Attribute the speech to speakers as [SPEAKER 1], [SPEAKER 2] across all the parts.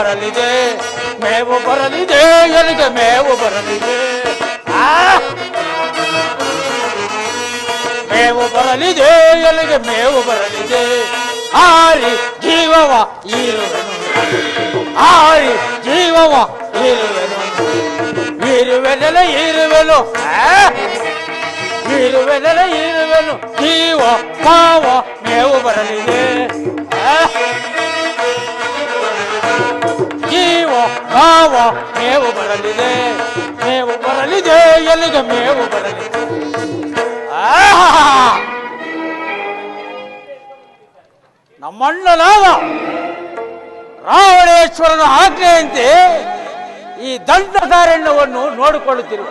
[SPEAKER 1] ಬರಲಿದೆ, ಮೇವು ಬರಲಿದೆ, ಎಲ್ಲಿಗೆ ಮೇವು ಬರಲಿದೆ, ಮೇವು ಬರಲಿದೆ, ಎಲ್ಲಿಗೆ ಮೇವು ಬರಲಿದೆ. ಆರಿ ಜೀವವ ಇರುವೆನು, ಆರಿ ಜೀವವ ಇರುವೆನು, ಇರುವೆನೆಲೆ ಇರುವೆನು, ಇರುವೆನೆಲೆ ಇರುವೆನು, ಜೀವ ಮಾವ ಮೇವು ಬರಲಿದೆ, ಜೀವ ಮಾವ ಮೇವು ಬರಲಿದೆ, ಮೇವು ಬರಲಿದೆ, ಎಲ್ಲಿಗೆ ಮೇವು ಬರಲಿದೆ. ನಮ್ಮಣ್ಣನಾದ ರಾವಣೇಶ್ವರನ ಆಜ್ಞೆಯಂತೆ ಈ ದಂಡಕಾರಣ್ಯವನ್ನು ನೋಡಿಕೊಳ್ಳುತ್ತಿರುವ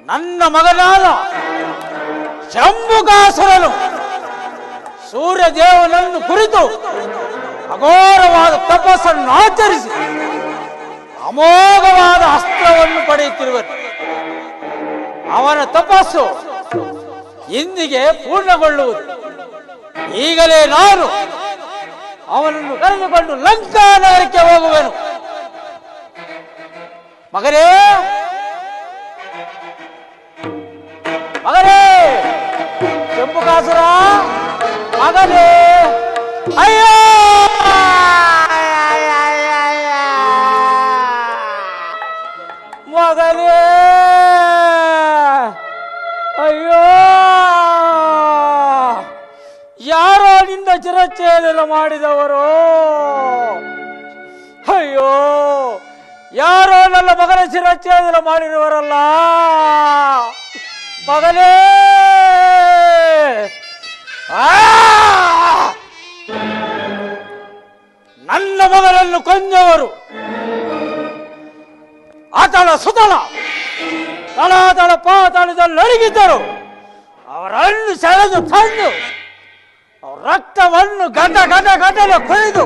[SPEAKER 1] ನನ್ನ ಮಗನಾದ ಶಂಭುಕಾಸುರನು ಸೂರ್ಯದೇವನನ್ನು ಕುರಿತು ಅಘೋರವಾದ ತಪಸ್ಸನ್ನು ಆಚರಿಸಿ ಅಮೋಘವಾದ ಅಸ್ತ್ರವನ್ನು ಪಡೆಯುತ್ತಿರುವನು. ಅವನ ತಪಸ್ಸು ಇಂದಿಗೆ ಪೂರ್ಣಗೊಳ್ಳುವುದು. ಈಗಲೇ ನಾನು ಅವನನ್ನು ಕರೆದುಕೊಂಡು ಲಂಕಾ ನಗರಕ್ಕೆ ಹೋಗುವೆನು. ಮಗನೇ, ಮಗನೇ, ಶಂಭುಕಾಸುರ ಮಗನೇ, ಅಯ್ಯೋ ಮಗನೇ, ಅಯ್ಯೋ ಯಾರೋ ನಿನ್ನ ಚಿರಚ್ಛೇದನ ಮಾಡಿದವರು, ಅಯ್ಯೋ ಯಾರೋ ನನ್ನ ಮಗನ ಚಿರಚ್ಛೇದನ ಮಾಡಿರುವರಲ್ಲ ಮಗನೇ. ನನ್ನ ಮಗನನ್ನು ಕೊಂದವರು ಆತಳ ಸುತಳ ತಳಾತಳ ಪಾತಾಳದಲ್ಲಿ ಅಡಗಿದ್ದರು. ಅವರನ್ನು ಸೆಳೆದು ತಂದು ಅವರ ರಕ್ತವನ್ನು ಗಂಟ ಗಂಟ ಗಂಟಲೆ ಕೊಯ್ದು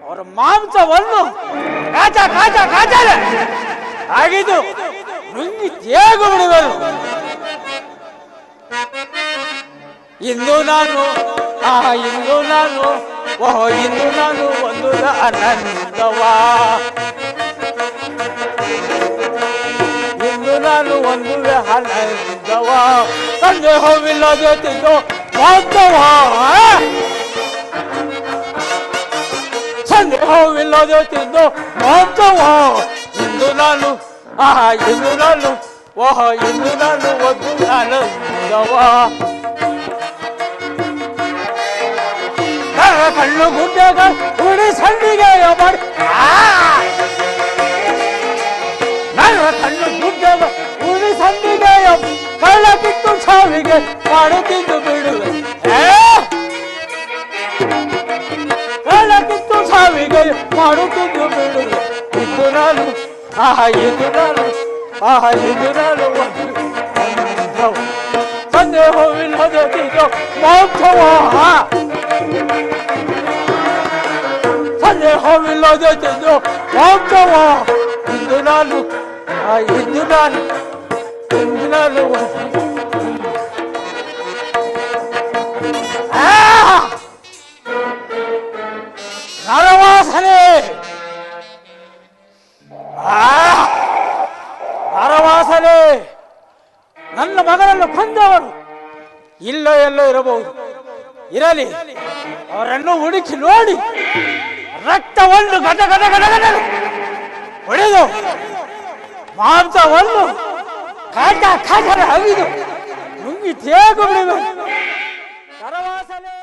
[SPEAKER 1] ಅವರ ಮಾಂಸವನ್ನು ಕಾಚ ಕಾಚ ಕಾಚಲೆ ಆಗಿದ್ದು ನುಂಗಿ ತೇಗು ಬಿಡುವರು. ಇಂದು ನಾನು ಇಂದು ನಾನು ಇಂದು ನಾನು ಒಂದು ಆನಂದವಾ, ಇಂದು ನಾನು ಒಂದು ಆನಂದವಾ, ಸಂದೇಹವಿಲ್ಲದೆ ತಿಂದು ಮಾಂಸವಾ, ಸಂದೇಹವಿಲ್ಲದೆ ತಿಂದು ಮಾಂಸವಾ, ಇಂದು ನಾನು ಇಂದು ನಾನು ಇಂದು ನಾನು ಒಂದು ಆನಂದವಾ. ಕಣ್ಣು ಗುಡ್ಡೆಗ ಉಡಿ ಸಂಡಿಗೆಯ ಮಾಡಿ, ನನ್ನ ಕಣ್ಣು ಗುಡ್ಡೆಗ ಉಡಿ ಸಂಡಿಗೆಯ ಕಳ್ಳ ಕಿತ್ತು ಸಾವಿಗೆ ಮಾಡುತ್ತಿದ್ದು ಬಿಡುವೆ, ಕಳ್ಳ ಕಿತ್ತು ಸಾವಿಗೆ ಮಾಡುತ್ತಿದ್ದು ಬಿಡುವೆ. ಇದು ನಾನು ಇದು ನಾನು ಇದು ನಾನು ಸಂದೇಹವಿಲ್ಲದೆ ತಿಂದು ಮಾಂಸವಾ, ಸಂದೇಹವಿಲ್ಲದೆ ತಿಂದು ಮಾಂಸವಾ, ಇಂದು ನಾನು ಇಂದು ನಾನು ಇಂದು ನಾನು ನರವಾಸನೆ, ನರವಾಸನೆ. ನನ್ನ ಮಗನನ್ನು ಕೊಂದವರು ಇಲ್ಲೋ ಎಲ್ಲೋ ಇರಬಹುದು, ಇರಲಿ. ಅವರನ್ನು ಹುಡುಕಿ ನೋಡಿ ರಕ್ತವನ್ನು ಗಟ ಗಟ ಗಟ ಗಟ ಹೊಡೆದು ಮಾಂಸವನ್ನು ಕಾಟ ಕಾಟರೆ ಹಗಿದು ನುಂಗಿ ತೇಗು ಬಿಡಬೇಕು. ನರವಾಸನೆ.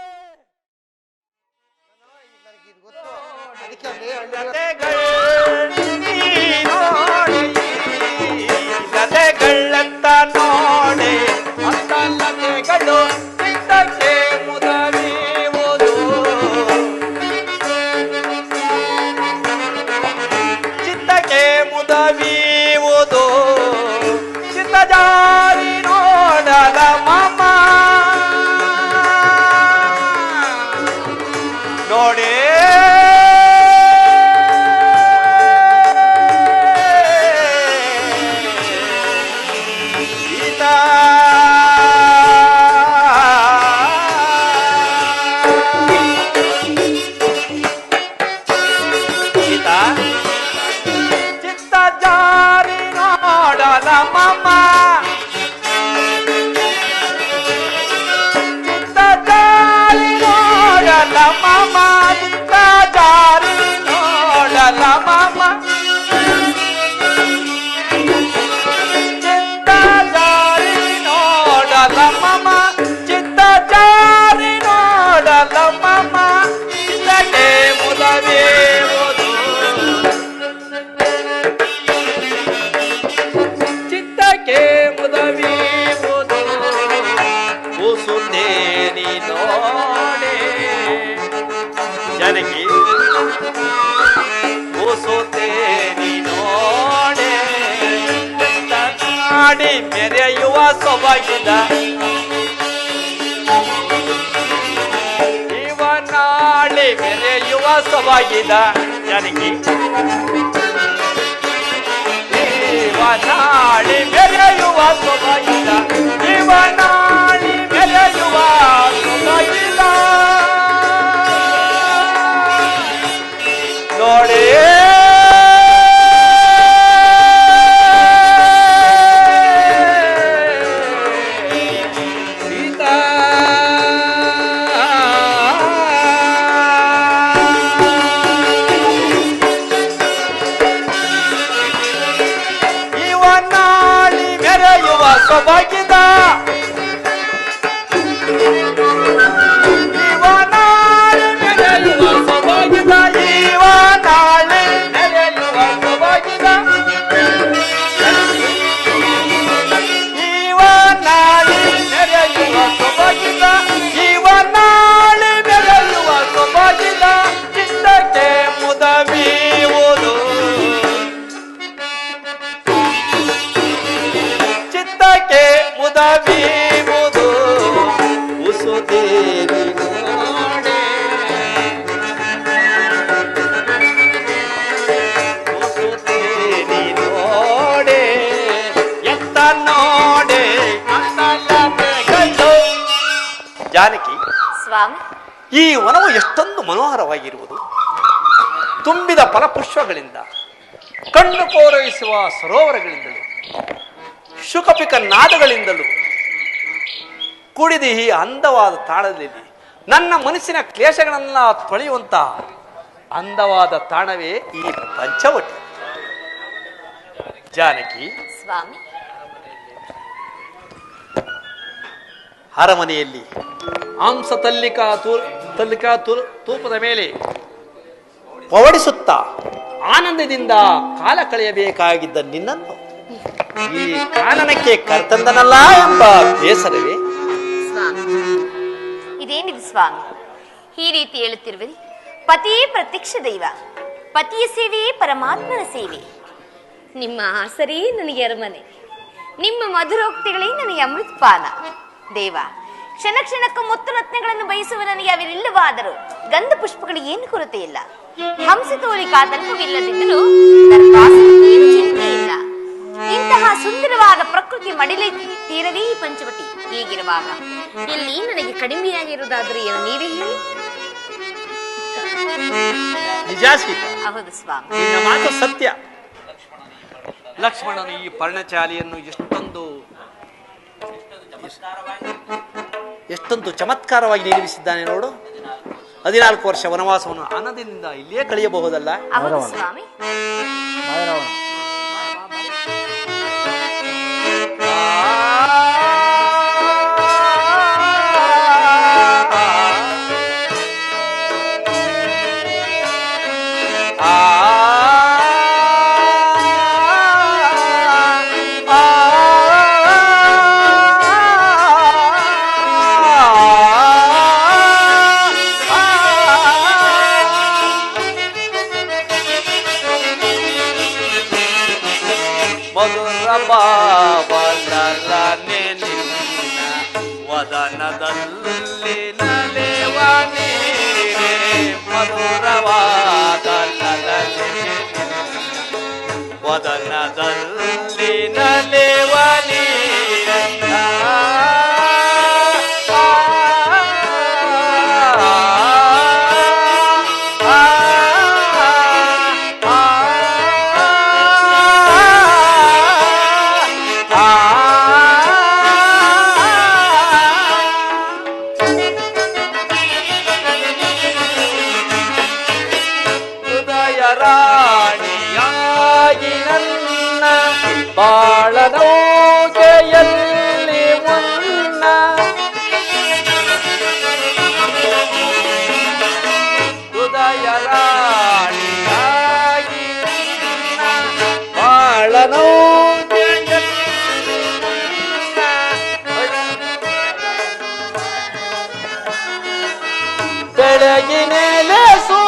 [SPEAKER 2] ಲತೆಗಳತ್ತ ನೋಡೆ ಅಂತ ಲತೆಗಳು ಚಿತ್ತಕ್ಕೆ ಮುದವಿಯುವುದು, ಚಿತ್ತಕ್ಕೆ ಮುದವಿಯುವುದು, ಚಿತ್ತ ಜಾರಿ ನೋಡದ ಮಮ್ಮ ನೋಡೇ ನನಗೆ ಕೂಸುತ್ತೇನಿ ನೋಡೆ ನಾಡಿ ಮೆರೆಯುವ ಸೊಬಗಿದ ನಾಳೆ ಮೆರೆಯುವ ಸೊಬಗಿದ ನನಗೆ ನಾಳೆ ಮೆರೆಯುವ ಸೊಬಗಿದ ನಾಳೆ ಮೆರೆಯುವ ಸೊಬಗಿದ ನೋಡಿ ಸೊಬಗಿದ ನಾಳೆ ಮೆರೆಯುವ ಸೊಬಗಿದ ನಾಳೆ ಮೆರೆಯುವ ಸೊಬಗಿದ ನಾಳೆ ಮೆರೆಯುವ ಸೊಬಗಿದ ನಾಳೆ ಮೆರೆಯುವ ಸೊಬಗಿದ ಚಿತ್ತಕ್ಕೆ ಮುದವೀವುದು ಮುದವೀವುದು ಉಸುತ್ತೇನಿ ನೋಡೆ ಉಸುತ್ತೇನಿ ನೋಡೆ ಎತ್ತ ನೋಡೆ ಜಾನಕಿ
[SPEAKER 3] ಸ್ವಾಮಿ,
[SPEAKER 2] ಈ ವನವು ಎಷ್ಟೊಂದು ಮನೋಹರವಾಗಿರುವುದು. ತುಂಬಿದ ಫಲಪುಷ್ಪಗಳಿಂದ, ಕಣ್ಣು ಪೂರೈಸುವ ಸರೋವರಗಳಿಂದಲೂ, ಶುಕಪಿಕ ನಾದಗಳಿಂದಲೂ ಕೂಡಿದ ಈ ಅಂದವಾದ ತಾಣದಲ್ಲಿ ನನ್ನ ಮನಸ್ಸಿನ ಕ್ಲೇಶಗಳನ್ನ ತೊಳೆಯುವಂತ ಅಂದವಾದ ತಾಣವೇ ಈ ಪಂಚವಟಿ. ಜಾನಕಿ
[SPEAKER 3] ಸ್ವಾಮಿ,
[SPEAKER 2] ಅರಮನೆಯಲ್ಲಿ ಹಂಸ ತಲ್ಲಿಕಾ ತೂಪದ ಮೇಲೆ ಪವಡಿಸುತ್ತಾ ಆನಂದದಿಂದ ಕಾಲ ಕಳೆಯಬೇಕಾಗಿದ್ದ ನಿನ್ನನ್ನು ಈ ಕಾನನಕ್ಕೆ ಕರ್ತಂದನಲ್ಲ ಎಂಬ ಬೇಸರವೇ?
[SPEAKER 3] ಸ್ವಾಮಿ, ಇದೇನಿದೆ ಸ್ವಾಮಿ ಈ ರೀತಿ ಹೇಳುತ್ತಿರುವಿರಿ? ಪತಿಯೇ ಪ್ರತ್ಯಕ್ಷ ದೈವ, ಪತಿಯ ಸೇವೆಯೇ ಪರಮಾತ್ಮನ ಸೇವೆ. ನಿಮ್ಮ ಆಸರೇ ನನಗೆ ಅರಮನೆ, ನಿಮ್ಮ ಮಧುರೋಕ್ತಿಗಳೇ ನನಗೆ ಅಮೃತಪಾನ. ದೇವ, ಕ್ಷಣ ಕ್ಷಣಕ್ಕೂ ಮುತ್ತು ರತ್ನಗಳನ್ನು ಬಯಸುವ ನನಗೆ ಅವಿಲ್ಲವಾದರೂ ಗಂಧ ಪುಷ್ಪಗಳಿಗೆ ಏನು ಕೊರತೆ ಇಲ್ಲ. ಹಂಸ ತೋಲಿಕಾ ತಲ್ಪವಿಲ್ಲದಿದ್ದರೂ ದರ್ಭಾಸಕ್ಕೇನು ಚಿಂತೆ ಇಲ್ಲ. ಇಂತಹ ಸುಂದರವಾದ ಪ್ರಕೃತಿ ಮಡಿಲೆ ತೀರವೇ ಈ ಪಂಚವಟಿ. ಹೀಗಿರುವಾಗ ಇಲ್ಲಿ ನನಗೆ ಕಡಿಮೆಯಾಗಿರುವುದಾದ್ರೂ ಏನು ನೀವೇ ಹೇಳಿ?
[SPEAKER 2] ನಿಜ ಸೀತಾ,
[SPEAKER 3] ಹೌದು ಸ್ವಾಮಿ,
[SPEAKER 2] ನಿನ್ನ ಮಾತು ಸತ್ಯ. ಲಕ್ಷ್ಮಣನು ಈ ಪರ್ಣಚಾಲಿಯನ್ನು ಎಷ್ಟೊಂದು ಚಮತ್ಕಾರವಾಗಿ ನಿರ್ಮಿಸಿದ್ದಾನೆ ನೋಡು. 14 ವರ್ಷ ವನವಾಸವನ್ನು ಆನಂದದಿಂದ ಇಲ್ಲಿಯೇ ಕಳೆಯಬಹುದಲ್ಲ?
[SPEAKER 3] ಹೌದು ಸ್ವಾಮಿ.
[SPEAKER 2] ವದನದಲ್ಲಿ ನಲಿವ ನೀರೇ ಮಧುರವಾದ ವದನದಲ್ಲಿ ನಲಿವ ನೀರೇ ರಾಣಿಯಾಗಿ ನನ್ನ ಬಾಳನೌಕೆಯಲ್ಲಿ ಮುನ್ನ ಹೃದಯ ರಾಣಿಯಾಗಿ ನನ್ನ ಬಾಳನೌಕೆಯಲ್ಲಿ ಬೆಳಗಿನ ಸೂ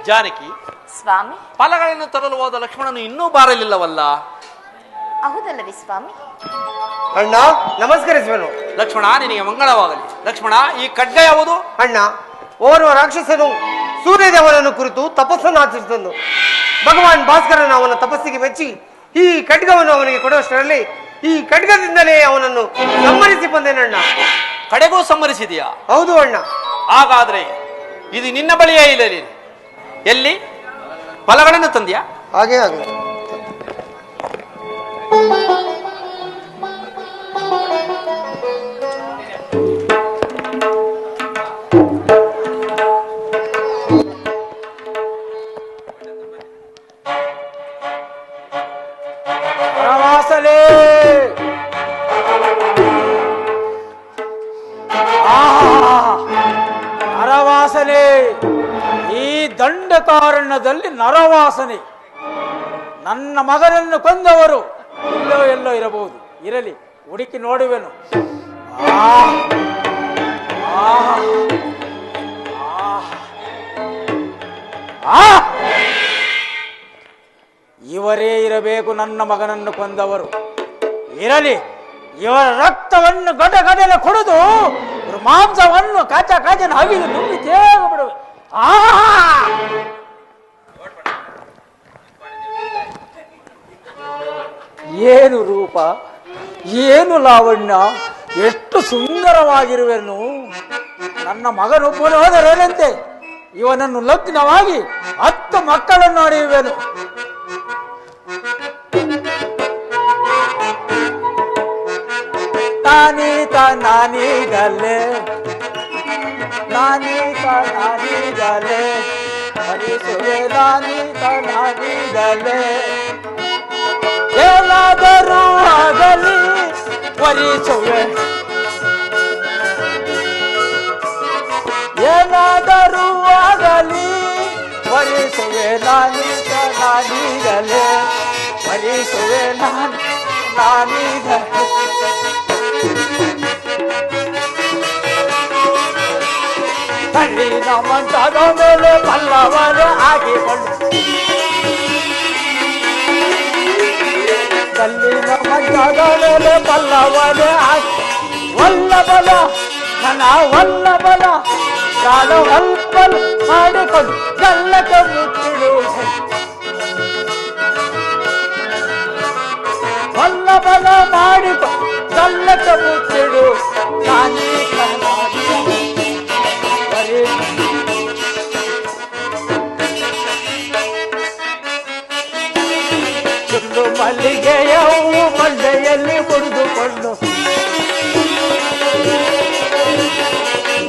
[SPEAKER 2] ಜಾನಕಿ,
[SPEAKER 3] ಸ್ವಾಮಿ,
[SPEAKER 2] ಫಲಗಳನ್ನು ತರಲು ಹೋದ ಲಕ್ಷ್ಮಣನು ಇನ್ನೂ ಬಾರಲಿಲ್ಲವಲ್ಲ?
[SPEAKER 3] ಹೌದಲ್ಲವೇ ಸ್ವಾಮಿ?
[SPEAKER 4] ಅಣ್ಣ ನಮಸ್ಕರಿಸುವೆನು.
[SPEAKER 2] ಲಕ್ಷ್ಮಣ, ನಿನಗೆ ಮಂಗಳವಾಗಲಿ. ಲಕ್ಷ್ಮಣ, ಈ ಖಡ್ಗ ಯಾವುದು?
[SPEAKER 4] ಅಣ್ಣ, ಓರ್ವ ರಾಕ್ಷಸನು ಸೂರ್ಯದೇವನನ್ನು ಕುರಿತು ತಪಸ್ಸನ್ನು ಆಚರಿಸಿದನು. ಭಗವಾನ್ ಭಾಸ್ಕರನು ಅವನ ತಪಸ್ಸಿಗೆ ಮೆಚ್ಚಿ ಈ ಖಡ್ಗವನ್ನು ಅವನಿಗೆ ಕೊಡುವಷ್ಟರಲ್ಲಿ ಈ ಖಡ್ಗದಿಂದಲೇ ಅವನನ್ನು ಸಂಹರಿಸಿ ಬಂದೇನಣ್ಣ.
[SPEAKER 2] ಕಡೆಗೂ ಸಂಹರಿಸಿದೆಯಾ?
[SPEAKER 4] ಹೌದು ಅಣ್ಣ.
[SPEAKER 2] ಹಾಗಾದ್ರೆ ಇದು ನಿನ್ನ ಬಳಿಯೇ ಇರಲಿ. ಎಲ್ಲಿ ಫಲಗಳನ್ನು ತಂದ್ಯಾ?
[SPEAKER 4] ಹಾಗೆ ಆಗಲಿ.
[SPEAKER 1] ಅರವಾಸಲೇ ನರವಾಸನೆ, ಈ ದಂಡಕಾರಣ್ಯದಲ್ಲಿ ನರವಾಸನೆ. ನನ್ನ ಮಗನನ್ನು ಕೊಂದವರು ಎಲ್ಲೋ ಇರಬಹುದು. ಇರಲಿ, ಹುಡುಕಿ ನೋಡುವೆನು. ಇವರೇ ಇರಬೇಕು ನನ್ನ ಮಗನನ್ನು ಕೊಂದವರು. ಇರಲಿ, ಇವರ ರಕ್ತವನ್ನು ಗಡಗಡಲೆ ಕುಡಿದು ಮಾಂಸವನ್ನು ಕಾಚನ ಹಗಿದು ನುಂಗಿ ತೇಗ ಬಿಡುವೆ. ಏನು ರೂಪ, ಏನು ಲಾವಣ್ಯ, ಎಷ್ಟು ಸುಂದರವಾಗಿರುವೆನು. ನನ್ನ ಮಗನೊಬ್ಬನು ಹೋದರೇನಂತೆ, ಇವನನ್ನು ಲಗ್ನವಾಗಿ 10 ಮಕ್ಕಳನ್ನು ಹಡೆಯುವೆನು. ನಾನೀಗಲೇ ಹರಿಸುವೆ, ನಾನೀಗಲೇ ಏನಾದರೂ ಆಗಲಿ ವರಿಸುವೆ, ಏನಾದರೂ ಆಗಲಿ ವರಿಸುವೆ. ಭರಿಸುವೆ ನಾನೀಗ ನಾನೀಗಲೇ ಭರಿಸುವೆ ನಾನೀಗಲೇ ಕಣ್ಣಿನ ಮಂಚದ ಮೇಲೆ ಪಲ್ಲವರು ಹಾಕಿಕೊಂಡು ಕಲ್ಲಿನ ಮಂಚದ ಮೇಲೆ ಪಲ್ಲವರು ಹಾಕಿ ವಲ್ಲಭಲ ನನ್ನ ವಲ್ಲಭಲ ಪ್ರಾಣ ವಲ್ಲಭಲ ಮಾಡಿಕೊಂಡು ಗಲ್ಲಕ್ಕೆ ಮುಚ್ಚಿಡುವೆ ವಲ್ಲಭಲ ಮಾಡಿಕೊಂಡು ಗಲ್ಲಕ್ಕೆ ಮುಚ್ಚಿಡು ನಾನೀ ಸುಳ್ಳು ಮಲ್ಲಿಗೆಯ ಹೂವು ಮಂಡೆಯಲ್ಲಿ ಮುಡಿದುಕೊಂಡು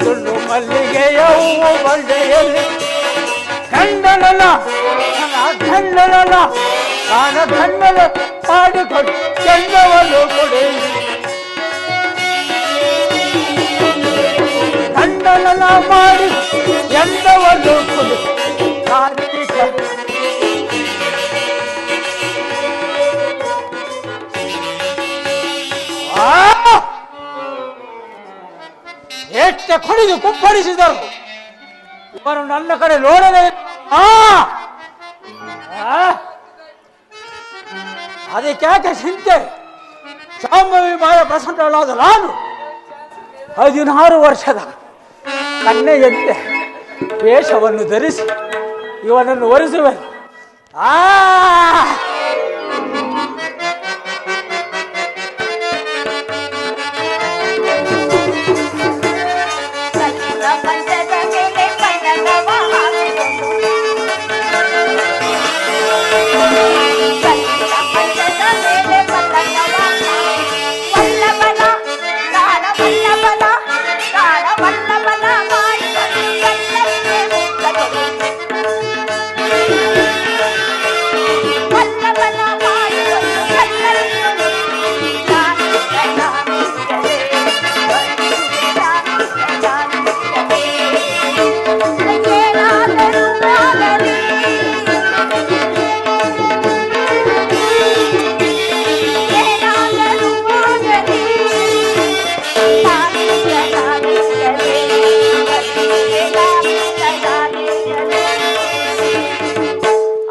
[SPEAKER 1] ಸುಳ್ಳು ಮಲ್ಲಿಗೆಯ ಹೂವು ಮಂಡೆಯಲ್ಲಿ ಗಂಡನಲ್ಲ ಗಂಡನಲ್ಲ ನಾನು ಗಂಡನ ಮಾಡಿಕೊಂಡು ಗಂಡವನ್ನು ಕೊಡಿ ಗಂಡನಲ್ಲ ಮಾಡಿ ಗಂಡವನ್ನು ಕೊಡಿ ಎಷ್ಟು ಕುಡಿದು ಕುಪ್ಪಳಿಸಿದರು ಇವರು ನನ್ನ ಕಡೆ ನೋಡಲೇ ಅದಕ್ಯಾಕೆ ಚಿಂತೆ ಶಾಂಭವಿ ಮಾಯ ಪ್ರಸನ್ನಳಾದ ನಾನು 16 ವರ್ಷದ ಕನ್ನೆಯಂತೆ ವೇಷವನ್ನು ಧರಿಸಿ ಇವನನ್ನು ಒರೆಸುವೆ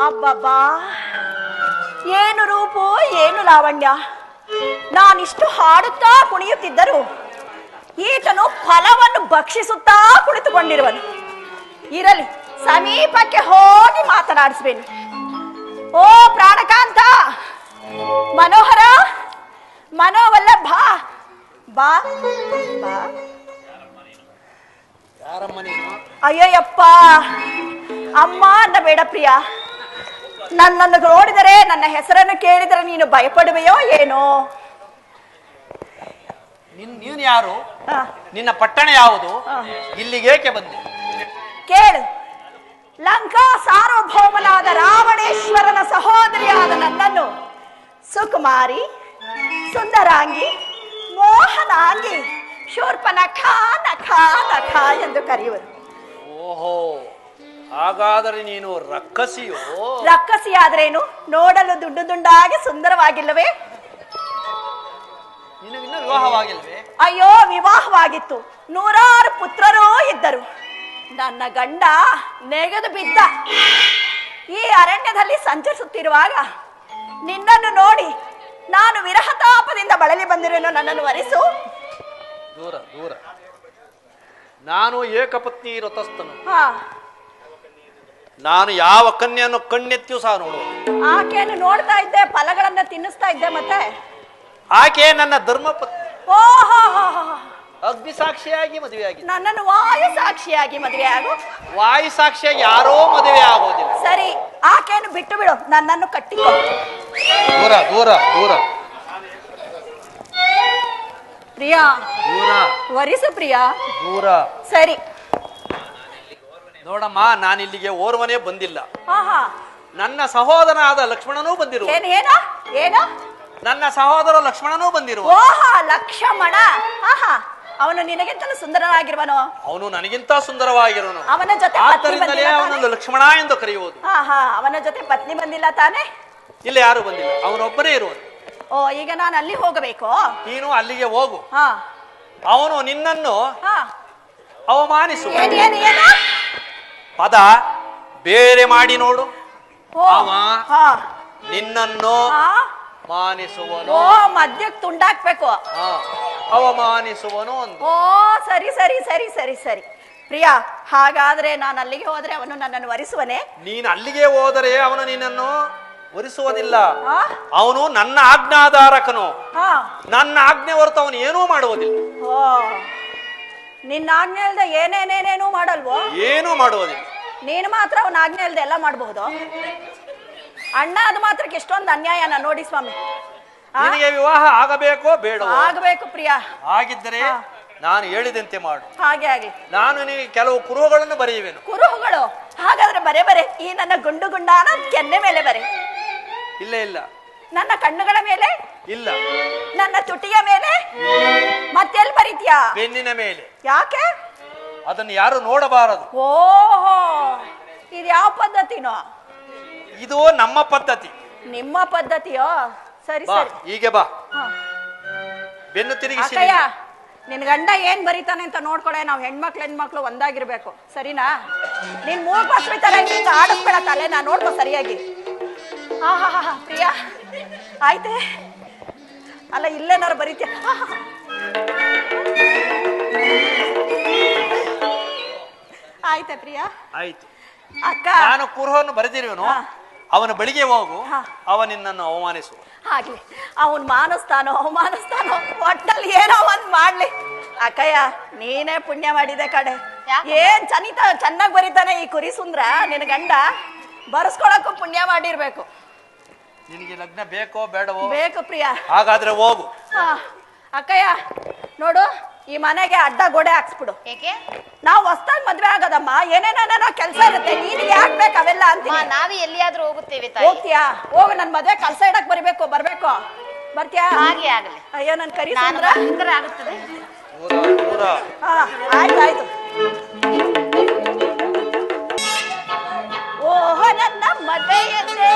[SPEAKER 5] ಅಬ್ಬಬ್ಬಾ, ಏನು ರೂಪು, ಏನು ಲಾವಣ್ಯ. ನಾನಿಷ್ಟು ಹಾಡುತ್ತಾ ಕುಣಿಯುತ್ತಿದ್ದರು ಈತನು ಫಲವನ್ನು ಭಕ್ಷಿಸುತ್ತಾ ಕುಳಿತುಕೊಂಡಿರುವನು. ಇರಲಿ, ಸಮೀಪಕ್ಕೆ ಹೋಗಿ ಮಾತನಾಡಿಸ್ಬೇನು. ಓ ಪ್ರಾಣಕಾಂತ, ಮನೋಹರ, ಮನೋವಲ್ಲಭ, ಬಾ ಬಾ. ಅಯ್ಯಯ್ಯಪ್ಪ, ಅಮ್ಮ ಅನ್ನಬೇಡ ಪ್ರಿಯ. ನನ್ನನ್ನು ನೋಡಿದರೆ, ನನ್ನ ಹೆಸರನ್ನು ಕೇಳಿದರೆ ನೀನು ಭಯಪಡುವೆಯೋ ಏನೋ?
[SPEAKER 2] ನೀನು ಯಾರು? ನಿನ್ನ ಪಟ್ಟಣ ಯಾವುದು? ಇಲ್ಲಿಗೇಕೆ ಬಂದೆ?
[SPEAKER 5] ಕೇಳು. ಲಂಕಾ ಸಾರ್ವಭೌಮನಾದ ರಾವಣೇಶ್ವರನ ಸಹೋದರಿಯಾದ ನನ್ನನ್ನು ಸುಕುಮಾರಿ, ಸುಂದರಾಂಗಿ, ಮೋಹನಾಂಗಿ, ಶೂರ್ಪನಖ ನಖ ನಖ ಎಂದು ಕರೆಯುವರು.
[SPEAKER 2] ಓಹೋ, ಹಾಗಾದರೆ ನೀನು ರಕ್ಕಸಿಯೋ?
[SPEAKER 5] ರಕ್ಕಸಿಯಾದ್ರೇನು, ನೋಡಲು ದುಡ್ಡು ದುಂಡಾಗಿ ಸುಂದರವಾಗಿಲ್ಲವೇ?
[SPEAKER 2] ನಿನಗಿನ್ನೂ ವಿವಾಹವಾಗಿಲ್ವೇ?
[SPEAKER 5] ಅಯ್ಯೋ, ವಿವಾಹವಾಗಿತ್ತು. 100 ಪುತ್ರರೂ ಇದ್ದರು. ನನ್ನ ಗಂಡ ನೆಗೆದು ಬಿದ್ದ. ಈ ಅರಣ್ಯದಲ್ಲಿ ಸಂಚರಿಸುತ್ತಿರುವಾಗ ನಿನ್ನನ್ನು ನೋಡಿ ನಾನು ವಿರಹತಾಪದಿಂದ ಬಳಲಿ ಬಂದಿರೇನೋ. ನನ್ನನ್ನು ವರಿಸು.
[SPEAKER 2] ದೂರ ದೂರ. ನಾನು ಏಕಪತ್ನಿ ವ್ರತಸ್ಥನು. ನಾನು ಯಾವ ಕನ್ಯೆಯನ್ನು ಕಣ್ಣೆತ್ತಿಯೂ ಸಹ ನೋಡು.
[SPEAKER 5] ಆಕೆಯನ್ನು ನೋಡ್ತಾ ಇದ್ದೆ, ಫಲಗಳನ್ನ ತಿನ್ನಿಸ್ತಾ ಇದ್ದೆ. ಮತ್ತೆ
[SPEAKER 2] ಆಕೆ ನನ್ನ ಧರ್ಮಪತ್ನಿ.
[SPEAKER 5] ಓಹೋ,
[SPEAKER 2] ಅಗ್ನಿ ಸಾಕ್ಷಿಯಾಗಿ ಮದುವೆಯಾಗಿ,
[SPEAKER 5] ನನ್ನನ್ನು ವಾಯು ಸಾಕ್ಷಿಯಾಗಿ ಮದುವೆ ಆಗು.
[SPEAKER 2] ವಾಯು ಸಾಕ್ಷಿಯಾಗಿ ಯಾರೋ ಮದುವೆ ಆಗೋದಿಲ್ಲ.
[SPEAKER 5] ಸರಿ, ಆಕೆಯನ್ನು ಬಿಟ್ಟು ಬಿಡು, ನನ್ನನ್ನು ಕಟ್ಟಿಕೊ.
[SPEAKER 2] ದೂರ ದೂರ ದೂರ.
[SPEAKER 5] ಪ್ರಿಯಾ,
[SPEAKER 2] ದೂರ.
[SPEAKER 5] ವರಿಸು ಪ್ರಿಯಾ.
[SPEAKER 2] ದೂರ.
[SPEAKER 5] ಸರಿ
[SPEAKER 2] ನೋಡಮ್ಮ, ನಾನಿಲ್ಲಿಗೆ ಓರ್ವನೇ ಬಂದಿಲ್ಲ.
[SPEAKER 5] ಆಹಾ,
[SPEAKER 2] ನನ್ನ ಸಹೋದರನಾದ ಲಕ್ಷ್ಮಣನೂ ಬಂದಿರುವ.
[SPEAKER 5] ಏನ
[SPEAKER 2] ನನ್ನ ಸಹೋದರ ಲಕ್ಷ್ಮಣನೂ ಬಂದಿರುವ.
[SPEAKER 5] ಓಹಾ, ಲಕ್ಷ್ಮಣ. ಆಹಾ, ಅವನು ನಿನಗಿಂತಲೂ ಸುಂದರನಾಗಿರುವನು.
[SPEAKER 2] ಅವನು ನನಗಿಂತ ಸುಂದರವಾಗಿರೋನು.
[SPEAKER 5] ಅವನ ಜೊತೆ ಪತ್ನಿ
[SPEAKER 2] ಆದ್ದರಿಂದಲೇ
[SPEAKER 5] ಬಂದಿಲ್ಲ
[SPEAKER 2] ಅವನನ್ನು
[SPEAKER 5] ತಾನೇ?
[SPEAKER 2] ಲಕ್ಷ್ಮಣ ಎಂದು ಕರೆಯುವುದು.
[SPEAKER 5] ಹಾ ಅವನ ಜೊತೆ ಪತ್ನಿ ಬಂದಿಲ್ಲ ತಾನೆ?
[SPEAKER 2] ಇಲ್ಲಿ ಯಾರು ಬಂದಿಲ್ಲ, ಅವನೊಬ್ಬನೇ ಇರುವನು.
[SPEAKER 5] ಓ, ಈಗ ನಾನು ಅಲ್ಲಿ ಹೋಗಬೇಕು?
[SPEAKER 2] ನೀನು ಅಲ್ಲಿಗೆ ಹೋಗು.
[SPEAKER 5] ಹಾ
[SPEAKER 2] ಅವನು ನಿನ್ನನ್ನು
[SPEAKER 5] ಹಾ
[SPEAKER 2] ಅವಮಾನಿಸುವ
[SPEAKER 5] ಏನು
[SPEAKER 2] ಪದ ಬೇರೆ ಮಾಡಿ ನೋಡು.
[SPEAKER 5] ಓ
[SPEAKER 2] ಅವ
[SPEAKER 5] ಹಾ
[SPEAKER 2] ನಿನ್ನನ್ನು
[SPEAKER 5] ಹಾ
[SPEAKER 2] ಮಾನಿಸುವನು.
[SPEAKER 5] ಓ, ಮದ್ಯಕ್ಕೆ ತುಂಡಾಕ್ಬೇಕು.
[SPEAKER 2] ಹಾ, ಅವಮಾನಿಸುವನು ಒಂದು.
[SPEAKER 5] ಓ, ಸರಿ ಸರಿ ಸರಿ ಸರಿ ಸರಿ ಪ್ರಿಯಾ, ಹಾಗಾದ್ರೆ ನಾನು ಅಲ್ಲಿಗೆ ಹೋದ್ರೆ ಅವನು ನನ್ನನ್ನು ವರಿಸುವನೇ?
[SPEAKER 2] ನೀನು ಅಲ್ಲಿಗೆ ಹೋದರೆ ಅವನು ನಿನ್ನನ್ನು ವರಿಸುವುದಿಲ್ಲ.
[SPEAKER 5] ಹಾ
[SPEAKER 2] ಅವನು ನನ್ನ ಆಜ್ಞಾಧಾರಕನು.
[SPEAKER 5] ಹಾ
[SPEAKER 2] ನನ್ನ ಆಜ್ಞೆ ಹೊರತು ಅವನು ಏನೂ ಮಾಡುವುದಿಲ್ಲ.
[SPEAKER 5] ಓ, ನಿನ್ನ ಆಜ್ಞೆ ಇಲ್ದೆ ಏನೇನೇನೇನೂ ಮಾಡಲ್ವೋ?
[SPEAKER 2] ಏನೂ ಮಾಡುವುದಿಲ್ಲ.
[SPEAKER 5] ನೀನು ಮಾತ್ರ ಅವನ ಆಜ್ಞೆ ಇಲ್ದೆ ಎಲ್ಲ ಮಾಡಬಹುದು. ಅಣ್ಣ ಅದು ಮಾತ್ರಕ್ಕೆ ಎಷ್ಟೊಂದು ಅನ್ಯಾಯನ ನೋಡಿ ಸ್ವಾಮಿ.
[SPEAKER 2] ನಿನಗೆ ವಿವಾಹ ಆಗಬೇಕೋ ಬೇಡವೋ?
[SPEAKER 5] ಆಗಬೇಕು ಪ್ರಿಯಾ.
[SPEAKER 2] ಆಗಿದ್ದರೆ ನಾನು ಹೇಳಿದಂತೆ ಮಾಡು.
[SPEAKER 5] ಹಾಗೆ ಆಗ್ಲಿ.
[SPEAKER 2] ನಾನು ನಿನಗೆ ಕೆಲವು ಕುರುಹುಗಳನ್ನು ಬರೆಯುವೆನು.
[SPEAKER 5] ಕುರುಹುಗಳು? ಹಾಗಾದ್ರೆ ಬರೆ ಈ ನನ್ನ ಗುಂಡು ಗುಂಡಾನ ಕೆನ್ನೆ ಮೇಲೆ ಬರೆ.
[SPEAKER 2] ಇಲ್ಲ ಇಲ್ಲ.
[SPEAKER 5] ನನ್ನ ಕಣ್ಣುಗಳ ಮೇಲೆ
[SPEAKER 2] ಇಲ್ಲ.
[SPEAKER 5] ನನ್ನ ತುಟಿಯ ಮೇಲೆ ಮತ್ತೆಲ್ಲಿ ಬರೀತೀಯಾ?
[SPEAKER 2] ಬೆನ್ನಿನ ಮೇಲೆ.
[SPEAKER 5] ಯಾಕೆ?
[SPEAKER 2] ಅದನ್ನು ಯಾರು ನೋಡಬಾರದು.
[SPEAKER 5] ಓಹೋ, ಇದು ಯಾವ ಪದ್ಧತಿನೋ?
[SPEAKER 2] ಇದು ನಮ್ಮ ಪದ್ಧತಿ.
[SPEAKER 5] ನಿಮ್ಮ ಪದ್ಧತಿಯೋ? ಸರಿ
[SPEAKER 2] ಬಾ,
[SPEAKER 5] ಸರಿ.
[SPEAKER 2] ಹೀಗೆ ಬಾ.
[SPEAKER 5] ಹಾ.
[SPEAKER 2] ಬೆನ್ನು ತಿರುಗಿಸಿ.
[SPEAKER 5] ಅಕ್ಕಯ್ಯ, ನಿನ್ ಗಂಡ ಏನ್ ಬರೀತಾನೆ ಅಂತ ನೋಡ್ಕೊಳೆ. ನಾವು ಹೆಣ್ಮಕ್ಳು ಒಂದಾಗಿರ್ಬೇಕು, ಸರಿನಾ? ನೀನ್ ಮೂರ್ ಬಸ್ವಿ ತರ ಹಿಂಗ ಆಡಿಸ್ಬೇಡ ತಲೆ, ನಾ ನೋಡ್ಕೊ ಸರಿಯಾಗಿ. ಹಾ ಪ್ರಿಯಾ, ಆಯ್ತೆ. ಅಲ್ಲ, ಇಲ್ಲೇನಾರು ಬರೀತೀಯ? ಆಯ್ತೆ ಪ್ರಿಯಾ.
[SPEAKER 2] ಆಯ್ತು.
[SPEAKER 5] ಅಕ್ಕ,
[SPEAKER 2] ನಾನು ಕುರುಹನ್ನು ಬರೆದಿರುವೆನು. ಅವನ ಬಳಿಗೆ ಹೋಗು, ಅವ ನಿನ್ನನ್ನು ಅವಮಾನಿಸುವ.
[SPEAKER 5] ಆಗ್ಲಿ, ಅವನ್ ಮಾನಿಸ್ತಾನೋ ಅವಮಾನಿಸ್ತಾನೋ, ಒಟ್ಟಲ್ಲಿ ಏನೋ ಒಂದ್ ಮಾಡ್ಲಿ. ಅಕ್ಕಯ್ಯ, ನೀನೇ ಪುಣ್ಯ ಮಾಡಿದೆ ಕಡೆ. ಏನ್ ಚೆನ್ನಾಗ್ ಬರೀತಾನೆ ಈ ಕುರಿ ಸುಂದ್ರ. ನಿನ್ ಗಂಡ ಬರ್ಸ್ಕೊಳಕ್ಕೂ ಪುಣ್ಯ ಮಾಡಿರ್ಬೇಕು.
[SPEAKER 2] ನಿನಗೆ ಲಗ್ನ ಬೇಕೋ ಬೇಡವೋ?
[SPEAKER 5] ಬೇಕು ಪ್ರಿಯಾ.
[SPEAKER 2] ಹಾಗಾದ್ರೆ ಹೋಗು.
[SPEAKER 5] ಅಕ್ಕಯ್ಯ ನೋಡು, ಈ ಮನೆಗೆ ಅಡ್ಡ ಗೋಡೆ ಹಾಕ್ಸ್ಬಿಡು.
[SPEAKER 3] ಏಕೆ?
[SPEAKER 5] ನಾವು ಹೊಸ್ದಾಗ್ ಮದ್ವೆ ಆಗೋದಮ್ಮ, ಏನೇನೇನೇನೋ ಕೆಲ್ಸ ಇರುತ್ತೆ. ನೀನ್ ಯಾಕ್ ಬೇಕು ಅವೆಲ್ಲ ಅಂತ?
[SPEAKER 3] ನಾವೇ ಎಲ್ಲಿಯಾದ್ರೂ ಹೋಗುತ್ತೇವೆ ತಾಯಿ.
[SPEAKER 5] ಹೋಗ್ತೀಯಾ? ಹೋಗು, ನನ್ ಮದ್ವೆ ಕೆಲ್ಸ ಇಡಕ್ ಬರ್ಬೇಕು. ಬರ್ತೀಯಾ?
[SPEAKER 3] ಹಾಗೆ ಆಗಲಿ.
[SPEAKER 5] ಅಯ್ಯೋ, ನನ್ ಕರಿ
[SPEAKER 3] ನಾನು
[SPEAKER 5] ಸುಂದ್ರ.
[SPEAKER 3] ಬಂದ್ರೆ ಆಗುತ್ತದೆ.
[SPEAKER 5] ಆಯ್ತಾಯ್ತು. ಓಹೋ, ನನ್ನ ಮದುವೆಯಂತೆ.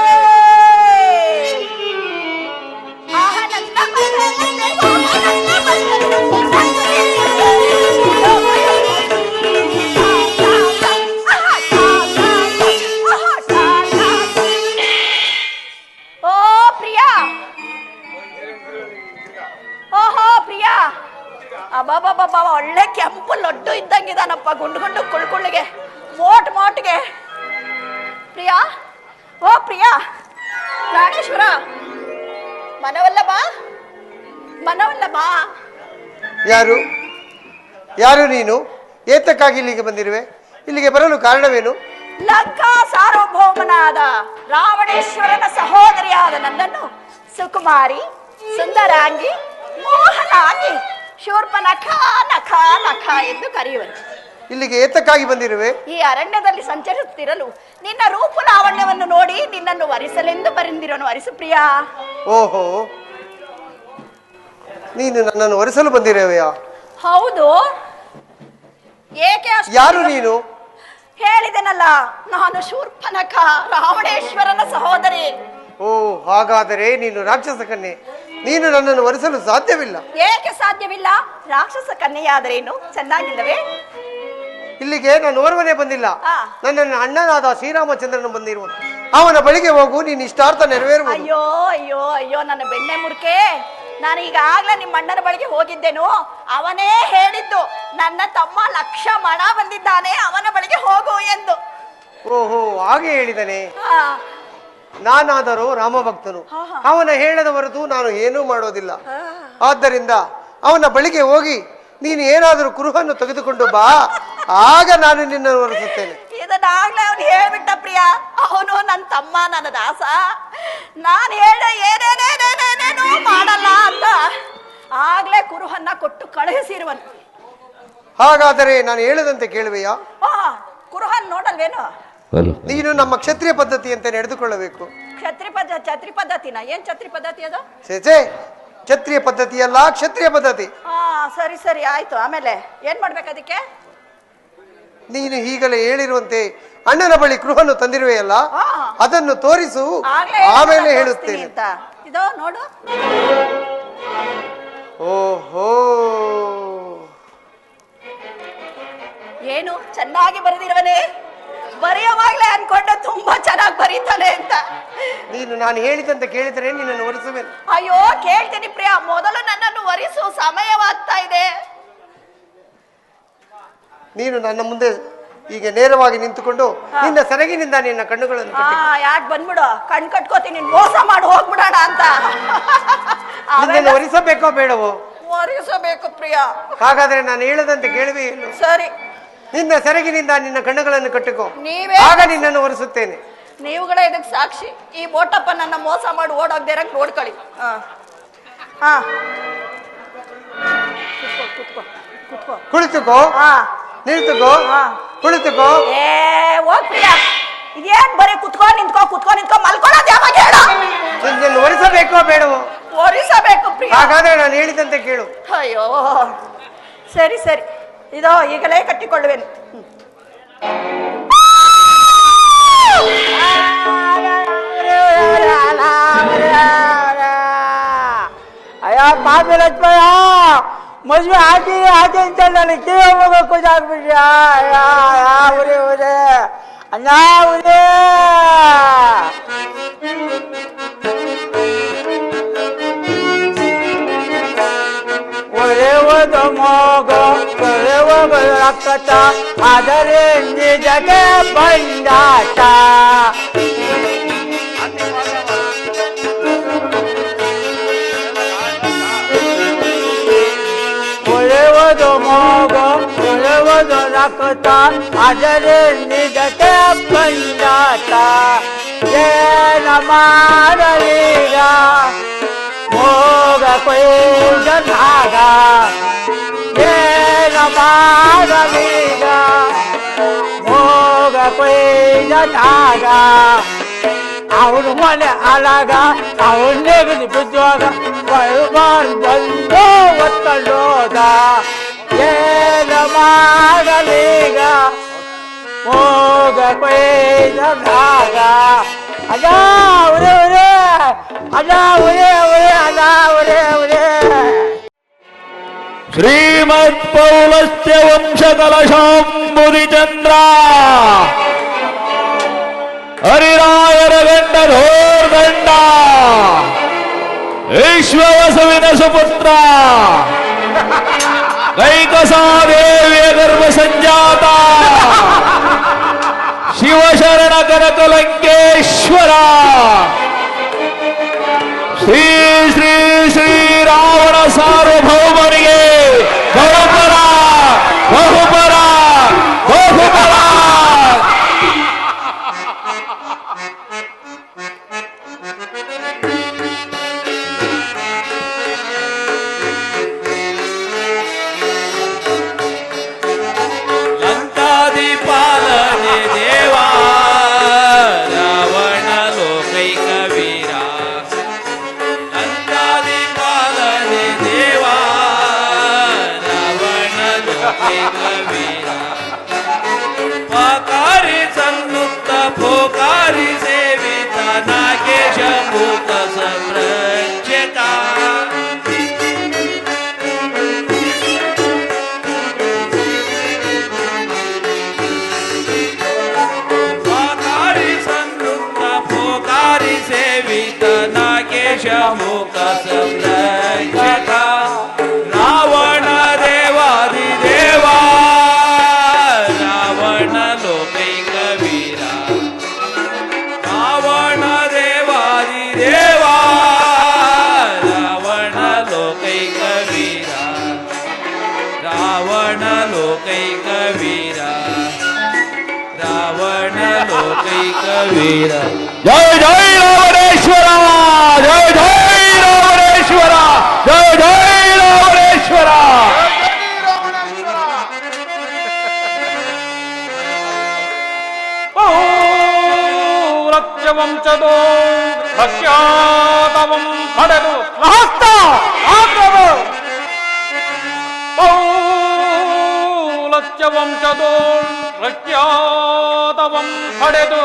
[SPEAKER 5] ಆಹ, ನನ್ನ ಮದುವೆಯಂತೆ. ಓಹೋ, ನನ್ನ ಮದುವೆಯಂತೆ. ಓ ಪ್ರಿಯಾ, ಓಹೋ ಪ್ರಿಯಾ, ಅಬ್ಬಬ್ಬಬ್ಬ, ಒಳ್ಳೆ ಕೆಂಪು ಲಡ್ಡು ಇದ್ದಂಗಿದಾನಪ್ಪ, ಗುಂಡು ಕುಳ್ಳಿಗೆ, ಮೋಟ್ಗೆ. ಪ್ರಿಯಾ, ಓ ಪ್ರಿಯಾ, ಪ್ರಾಣೇಶ್ವರ, ಮನವಲ್ಲ ಬಾ.
[SPEAKER 4] ಯಾರು ನೀನು? ಏತಕ್ಕಾಗಿ ಇಲ್ಲಿಗೆ ಬಂದಿರುವೆ? ಇಲ್ಲಿಗೆ ಬರಲು ಕಾರಣವೇನು?
[SPEAKER 5] ಲಂಕಾ ಸಾರ್ವಭೌಮನಾದ ರಾವಣೇಶ್ವರನ ಸಹೋದರಿಯಾದ ನನ್ನನ್ನು ಸುಕುಮಾರಿ, ಸುಂದರಾಂಗಿ, ಮೋಹನಾಂಗಿ, ಶೂರ್ಪನಖ ಎಂದು ಕರೆಯುವನು.
[SPEAKER 4] ಇಲ್ಲಿಗೆ ಏತಕ್ಕಾಗಿ ಬಂದಿರುವೆ?
[SPEAKER 5] ಈ ಅರಣ್ಯದಲ್ಲಿ ಸಂಚರಿಸುತ್ತಿರಲು ನಿನ್ನ ರೂಪ ಲಾವಣ್ಯವನ್ನು ನೋಡಿ ನಿನ್ನನ್ನು ವರಿಸಲೆಂದು ಬರೆದಿರೋನು. ವರಿಸು ಪ್ರಿಯಾ.
[SPEAKER 4] ಓಹೋ, ನೀನು ನನ್ನನ್ನು ವರಿಸಲು ಬಂದಿರುವೆಯಾ?
[SPEAKER 5] ಹೌದು. ಏಕೆ?
[SPEAKER 4] ಯಾರು ನೀನು?
[SPEAKER 5] ಹೇಳಿದೆನಲ್ಲ, ನಾನು ಶೂರ್ಪನಖ, ರಾವಣೇಶ್ವರನ ಸಹೋದರಿ.
[SPEAKER 4] ಓ, ಹಾಗಾದರೆ ನೀನು ರಾಕ್ಷಸ ಕನ್ಯೆ. ನೀನು ನನ್ನನ್ನು ವರಿಸಲು ಸಾಧ್ಯವಿಲ್ಲ.
[SPEAKER 5] ಏಕೆ ಸಾಧ್ಯವಿಲ್ಲ? ರಾಕ್ಷಸ ಕನ್ಯೆಯಾದರೇನು ಚೆನ್ನಾಗಿಲ್ಲವೇ?
[SPEAKER 4] ಇಲ್ಲಿಗೆ ನಾನು ಓರ್ವನೇ ಬಂದಿಲ್ಲ. ನನ್ನ ಅಣ್ಣನಾದ ಶ್ರೀರಾಮಚಂದ್ರನು ಬಂದಿರುವ. ಅವನ ಬಳಿಗೆ ಹೋಗು, ನೀನು ಇಷ್ಟಾರ್ಥ ನೆರವೇರುವುದು.
[SPEAKER 5] ಅಯ್ಯೋ ಅಯ್ಯೋ ಅಯ್ಯೋ, ನನ್ನ ಬೆಣ್ಣೆ ಮುರ್ಕೆ, ನಾನು ಈಗಾಗ್ಲೇ ನಿಮ್ಮ ಅಣ್ಣನ ಬಳಿಗೆ ಹೋಗಿದ್ದೇನು. ಅವನೇ ಹೇಳಿದ್ದು, ನನ್ನ ತಮ್ಮ ಲಕ್ಷ್ಮಣ ಬಂದಿದ್ದಾನೆ, ಅವನ ಬಳಿಗೆ ಹೋಗು ಎಂದು.
[SPEAKER 4] ಓಹೋ, ಹಾಗೆ ಹೇಳಿದನೆ. ನಾನಾದರೂ ರಾಮಭಕ್ತನು. ಅವನ ಹೇಳದ ಹೊರತು ನಾನು ಏನೂ ಮಾಡೋದಿಲ್ಲ. ಆದ್ದರಿಂದ ಅವನ ಬಳಿಗೆ ಹೋಗಿ ನೀನು ಏನಾದರೂ ಕುರುಹನ್ನು ತೆಗೆದುಕೊಂಡು ಬಾ, ಆಗ ನಾನು ನಿನ್ನನ್ನು ಹೊರಿಸುತ್ತೇನೆ.
[SPEAKER 5] ಇದನ್ನಾಗ್ಲೇ ಅವನು ಹೇಳ್ಬಿಟ್ಟ ಪ್ರಿಯಾ. ಅವನು ನನ್ನ ತಮ್ಮ, ನನ್ನ ದಾಸ. ನಾನು ಹೇಳ ಏನೇನೇನೇನೇನೇನೂ ಮಾಡಲ್ಲ ಅಂತ ಆಗ್ಲೇ ಕುರುಹನ್ನ ಕೊಟ್ಟು ಕಳುಹಿಸಿರುವನು.
[SPEAKER 4] ಹಾಗಾದರೆ ನಾನು ಹೇಳದಂತೆ ಕೇಳುವೆಯಾ?
[SPEAKER 5] ಕುರುಹನ್ ನೋಡಲ್ವೇನು?
[SPEAKER 4] ನೀನು ನಮ್ಮ ಕ್ಷತ್ರಿಯ ಪದ್ಧತಿಯಂತೆ ನಡೆದುಕೊಳ್ಳಬೇಕು.
[SPEAKER 5] ಛತ್ರಿ ಪದ್ಧತಿನ? ಏನ್ ಛತ್ರಿ ಪದ್ಧತಿ ಅದು?
[SPEAKER 4] ಚೇಚೆ, ಕ್ಷತ್ರಿಯ ಪದ್ಧತಿ ಅಲ್ಲ, ಕ್ಷತ್ರಿಯ ಪದ್ಧತಿ.
[SPEAKER 5] ಹಾ ಸರಿ ಸರಿ ಆಯ್ತು. ಆಮೇಲೆ ಏನ್ ಮಾಡ್ಬೇಕು ಅದಕ್ಕೆ?
[SPEAKER 4] ನೀನು ಈಗಲೇ ಹೇಳಿರುವಂತೆ ಅಣ್ಣನ ಬಳಿ ಗೃಹನ್ನು ತಂದಿರುವೆಯಲ್ಲ,
[SPEAKER 5] ಹಾ.
[SPEAKER 4] ಅದನ್ನು ತೋರಿಸು,
[SPEAKER 5] ಆಗ್ಲೇ
[SPEAKER 4] ಆಮೇಲೆ
[SPEAKER 5] ತೋರಿಸ್ತೀನಿ
[SPEAKER 4] ಹೇಳುತ್ತೇನೆ.
[SPEAKER 5] ಅಂತ. ಇದೋ ನೋಡು.
[SPEAKER 4] ಓಹೋ,
[SPEAKER 5] ಏನು ಚೆನ್ನಾಗಿ ಬರೆದಿರುವನೇ? ಬರೆಯುವಾಗ್ಲೇ ಅನ್ಕೊಂಡೆ ತುಂಬಾ ಚೆನ್ನಾಗಿ ಬರೀತಾನೆ ಅಂತ.
[SPEAKER 4] ನೀನು ನಾನು ಹೇಳಿದಂತೆ ಕೇಳಿದರೆ ನಿನ್ನನ್ನು ಒರೆಸುವೆನು.
[SPEAKER 5] ಅಯ್ಯೋ ಕೇಳ್ತೀನಿ ಪ್ರಿಯಾ, ಮೊದಲು ನನ್ನನ್ನು ವರಿಸು, ಸಮಯವಾಗ್ತಾ ಇದೆ.
[SPEAKER 4] ನೀನು ನನ್ನ ಮುಂದೆ ಈಗ ನೇರವಾಗಿ ನಿಂತುಕೊಂಡು ನಿನ್ನ ಸೆರಗಿನಿಂದ ನಿನ್ನ ಕಣ್ಣುಗಳನ್ನು
[SPEAKER 5] ಹಾ ಯಾಕೆ ಬಂದ್ಬಿಡು, ಕಣ್ ಕಟ್ಕೋತೀನಿ, ಮೋಸ ಮಾಡಿ ಹೋಗ್ಬಿಡೋಣ ಅಂತ.
[SPEAKER 4] ನಿನ್ನನ್ನು ಒರೆಸಬೇಕೋ ಬೇಡವೋ?
[SPEAKER 5] ಒರೆಸಬೇಕು ಪ್ರಿಯಾ.
[SPEAKER 4] ಹಾಗಾದ್ರೆ ನಾನು ಹೇಳದಂತೆ ಕೇಳುವೆ ಏನು?
[SPEAKER 5] ಸರಿ,
[SPEAKER 4] ನಿನ್ನ ಸೆರಗಿನಿಂದ ನಿನ್ನ ಕಣ್ಣುಗಳನ್ನು ಕಟ್ಟುಕೋ,
[SPEAKER 5] ನೀವೇ
[SPEAKER 4] ಆಗ ನಿನ್ನನ್ನು ಒರೆಸುತ್ತೇನೆ.
[SPEAKER 5] ನೀವುಗಳೇ ಇದಕ್ಕೆ ಸಾಕ್ಷಿ. ಈ ಬೋಟಪ್ಪ ನನ್ನ ಮೋಸ ಮಾಡಿ ಓಡೋಗ್ದೇ ಇರಕ್ ನೋಡ್ಕೊಳ್ಳಿ. ಹಾ ಹಾ ಕುತ್ಕೋ ಕುತ್ಕೋ
[SPEAKER 4] ಕುಳಿತುಕೋ,
[SPEAKER 5] ಹಾ
[SPEAKER 4] ನಿಂತುಕೋ,
[SPEAKER 5] ಹಾ.
[SPEAKER 4] ಕುಳಿತುಕೋ.
[SPEAKER 5] ಏ ಹೋಗ್ ಪ್ರಿಯಾ, ಇದೇನ್ ಬರೀ ಕುತ್ಕೋ ನಿಂತ್ಕೋ ಮಲ್ಕೊಳ್ಳೋದು ಯಾವಾಗ ಹೇಳು?
[SPEAKER 4] ನಿನ್ನನ್ನು ಒರೆಸಬೇಕೋ ಬೇಡವೋ?
[SPEAKER 5] ಒರಿಸಬೇಕು ಪ್ರಿಯಾ.
[SPEAKER 4] ಹಾಗಾದ್ರೆ ನಾನು ಹೇಳಿದಂತೆ ಕೇಳು.
[SPEAKER 5] ಅಯ್ಯೋ ಸರಿ ಸರಿ, ಇದೋ ಈಗಲೇ ಕಟ್ಟಿಕೊಳ್ಳುವೆನು.
[SPEAKER 1] ಅಯ್ಯ ಪಾಪಿ ಲಕ್ಷ್ಮಯ್ಯ, ಮದುವೆ ಹಾಕಿ ಅಂತ ನನಗೆ ಕಿವಿ ಹೋಗೋಕ್ಕೂ ಜಾಗ್ಬಿಟ್ರಿ. ಉರಿ ಉರಿ ಅಣ್ಣ ಉರಿ. ಒರೆಯುವುದು ಮೋಗ, ಒರೆಯುವುದು ರಕ್ತ, ಆದರೆ ನಿಜಕ್ಕೆ ಬಂದಾಟ. ಒರೆಯುವುದು ಮೋಗ, ಒರೆಯುವುದು ರಕ್ತ, ಆದರೆ ನಿಜಕ್ಕೆ ಬಂದಾಟ. ಏನ ಮಾಡಲೀಗ ಮೋಗ ಕೊಯ್ದ ನಾಗ, ಏನ ಮಾಡಲೀಗ ಮೋಗ ಕೊಯ್ದ ನಾಗ. ಅವನು ಮನೆ ಅಲಾಗ, ಅವನು ನೆಗದು ಬಿದ್ದಾಗ ಬರುಮಾನ್ ಬಂದು ಒತ್ತಡೋದ. ಏನ ಮಾಡಲೀಗ ಮೋಗ ಕೊಯ್ದ ನಾಗ. ಅದ ಉರೇ ಉರೇ, ಅದ ಉರೇ ಉರೇ, ಅದ ಉರೇ ಉರೇ.
[SPEAKER 6] ಶ್ರೀಮತ್ ಪೌಲಸ್ತ್ಯ ವಂಶಕಲಶಾಂಬುದಿಚಂದ್ರ ಹರಿರಾಯರ ಗಂಡ ಘೋರ್ಗಂಡ ವಿಶ್ವವಸುವಿನ ಸುಪುತ್ರ ಕೈಕಸಾದೇವಿಯ ಗರ್ಭ ಸಂಜಾತ ಶಿವಶರಣ ಕನಕಲಂಕೇಶ್ವರ ಶ್ರೀ ಶ್ರೀ ಶ್ರೀ ರಾವಣ ಸಾರ್ವಭೌಮನಿಗೆ ಬಹುಪರ ಬಹುಪರ ಬಹುಪರ.
[SPEAKER 7] ಲಂಕಾಧಿಪಾಲನೆ ದೇವಾ ರಾವಣ ಲೋಕೈಕ ವೀರ. ಲಂಕಾಧಿಪಾಲನೆ ದೇವಾ ರಾವಣ ಲೋಕೈಕ ವೀರ. ಪಾಕಾರಿ ಸನ್ನುತ್ತ ಭೋಕಾರಿ ಸೇವಿತ ನಾಗೇಶ ಭೂತ ಸಂರಕ್ಷಕ. ಸೇವಿತ ನಾಗೇಶ ಮೂಕ ಸಂರಕ್ಷಕ. ರಾವಣ ದೇವಾದಿ ದೇವ ರಾವಣ ಲೋಕೈಕ ವೀರ. ರಾವಣ ದೇವಾದಿ ದೇವ ರಾವಣ ಲೋಕೈಕ ವೀರ. ರಾವಣ ಲೋಕೈಕ ವೀರ. ರಾವಣ ಲೋಕೈಕ ವೀರ.
[SPEAKER 6] ಜಯ ಜಯ ರಾವಣೇಶ್ವರ, ಜಯ ಜಯ ರಾವಣೇಶ್ವರ, ಜಯ ಜಯ ರಾವಣೇಶ್ವರ.
[SPEAKER 1] ರಕ್ತ
[SPEAKER 6] ವಂಶದೋ ಪ್ರಖ್ಯಾತವಂ ಪಡೆದು
[SPEAKER 1] ಪ್ರಹಸ್ತ ಆ ಪ್ರಭು
[SPEAKER 6] ಪೌಲಚ್ಯ ವಂಶದೋ ಪ್ರಖ್ಯಾತವಂ ಪಡೆದು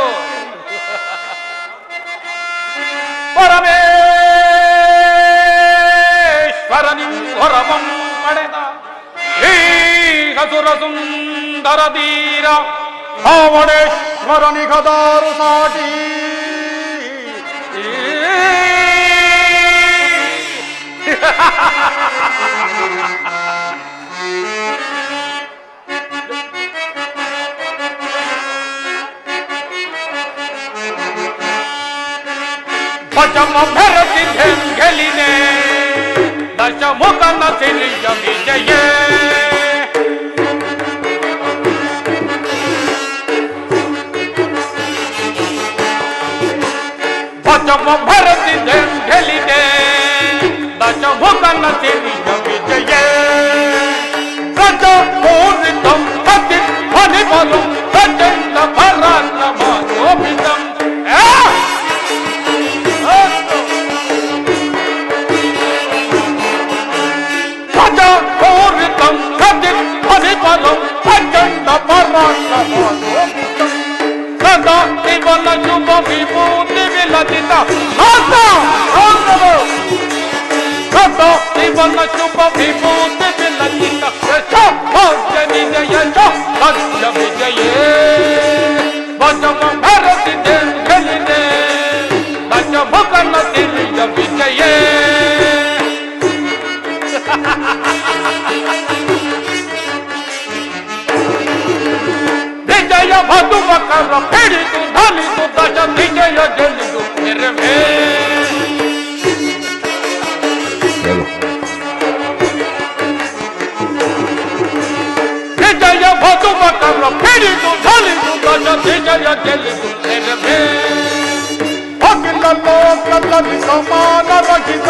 [SPEAKER 6] ಪರಮೇಶ್ವರನಿಂ ಹೊರವಂ ಪಡೆದ ಈ ಹಸುರ ಸುಂದರ ಧೀರ ರಾವಣೇಶ್ವರನಿಗದಾರು ಸಾಟಿ ಭಜಮ ಭರತಿ ಗೆಲಿನೆ ದಶಮುಖನ ಸಿರಿಯ ವಿಜಯ ಭಜಮ ಭರತಿ ಗೆಲಿನೆ ದಶಮುಖನ ಸಿರಿಯ ವಿಜಯ ಗಜ ಪೂರಿತಂ ಸತಿ ಫಲಿಬಲು ಪ್ರಚಂಡ ಪರಾಕ್ರಮ ಶೋಭಿತಂ ಪ್ರಚಂಡ ಪರಾಕ್ರಮ ಸದಾ ಕೇವಲ ಶುಭ ವಿಭೂತಿ ವಿಲಸಿತ ಸದಾ ಕೇವಲ ಶುಭ ವಿಭೂತಿ ವಿಲಸಿತ ಯಶ ಭಾಗ್ಯ ವಿಜಯ ಭಾಗ್ಯ ವಿಜಯೇ ಭಜಮ ಭರತಿ ಗೆಲಿದೆ ದಶಮುಖನ ಸಿರಿಯ ವಿಜಯೇ ವಿಜಯ ಮಧುಮಕರ ಹಿಡಿದು ಧಲಿದು ದಶ ವಿಜಯ ಗೆಲ್ಲಿದು ನೆರವೇ ವಿಜಯ ಮಧುಮಕರ ಹಿಡಿದು ಧಲಿದು ದಶ ವಿಜಯ ಗೆಲ್ಲಿದು ನೆರವೇ ಅಖಿಲ ಲೋಕದಲ್ಲಿ ಸಮಾನ ರಹಿತ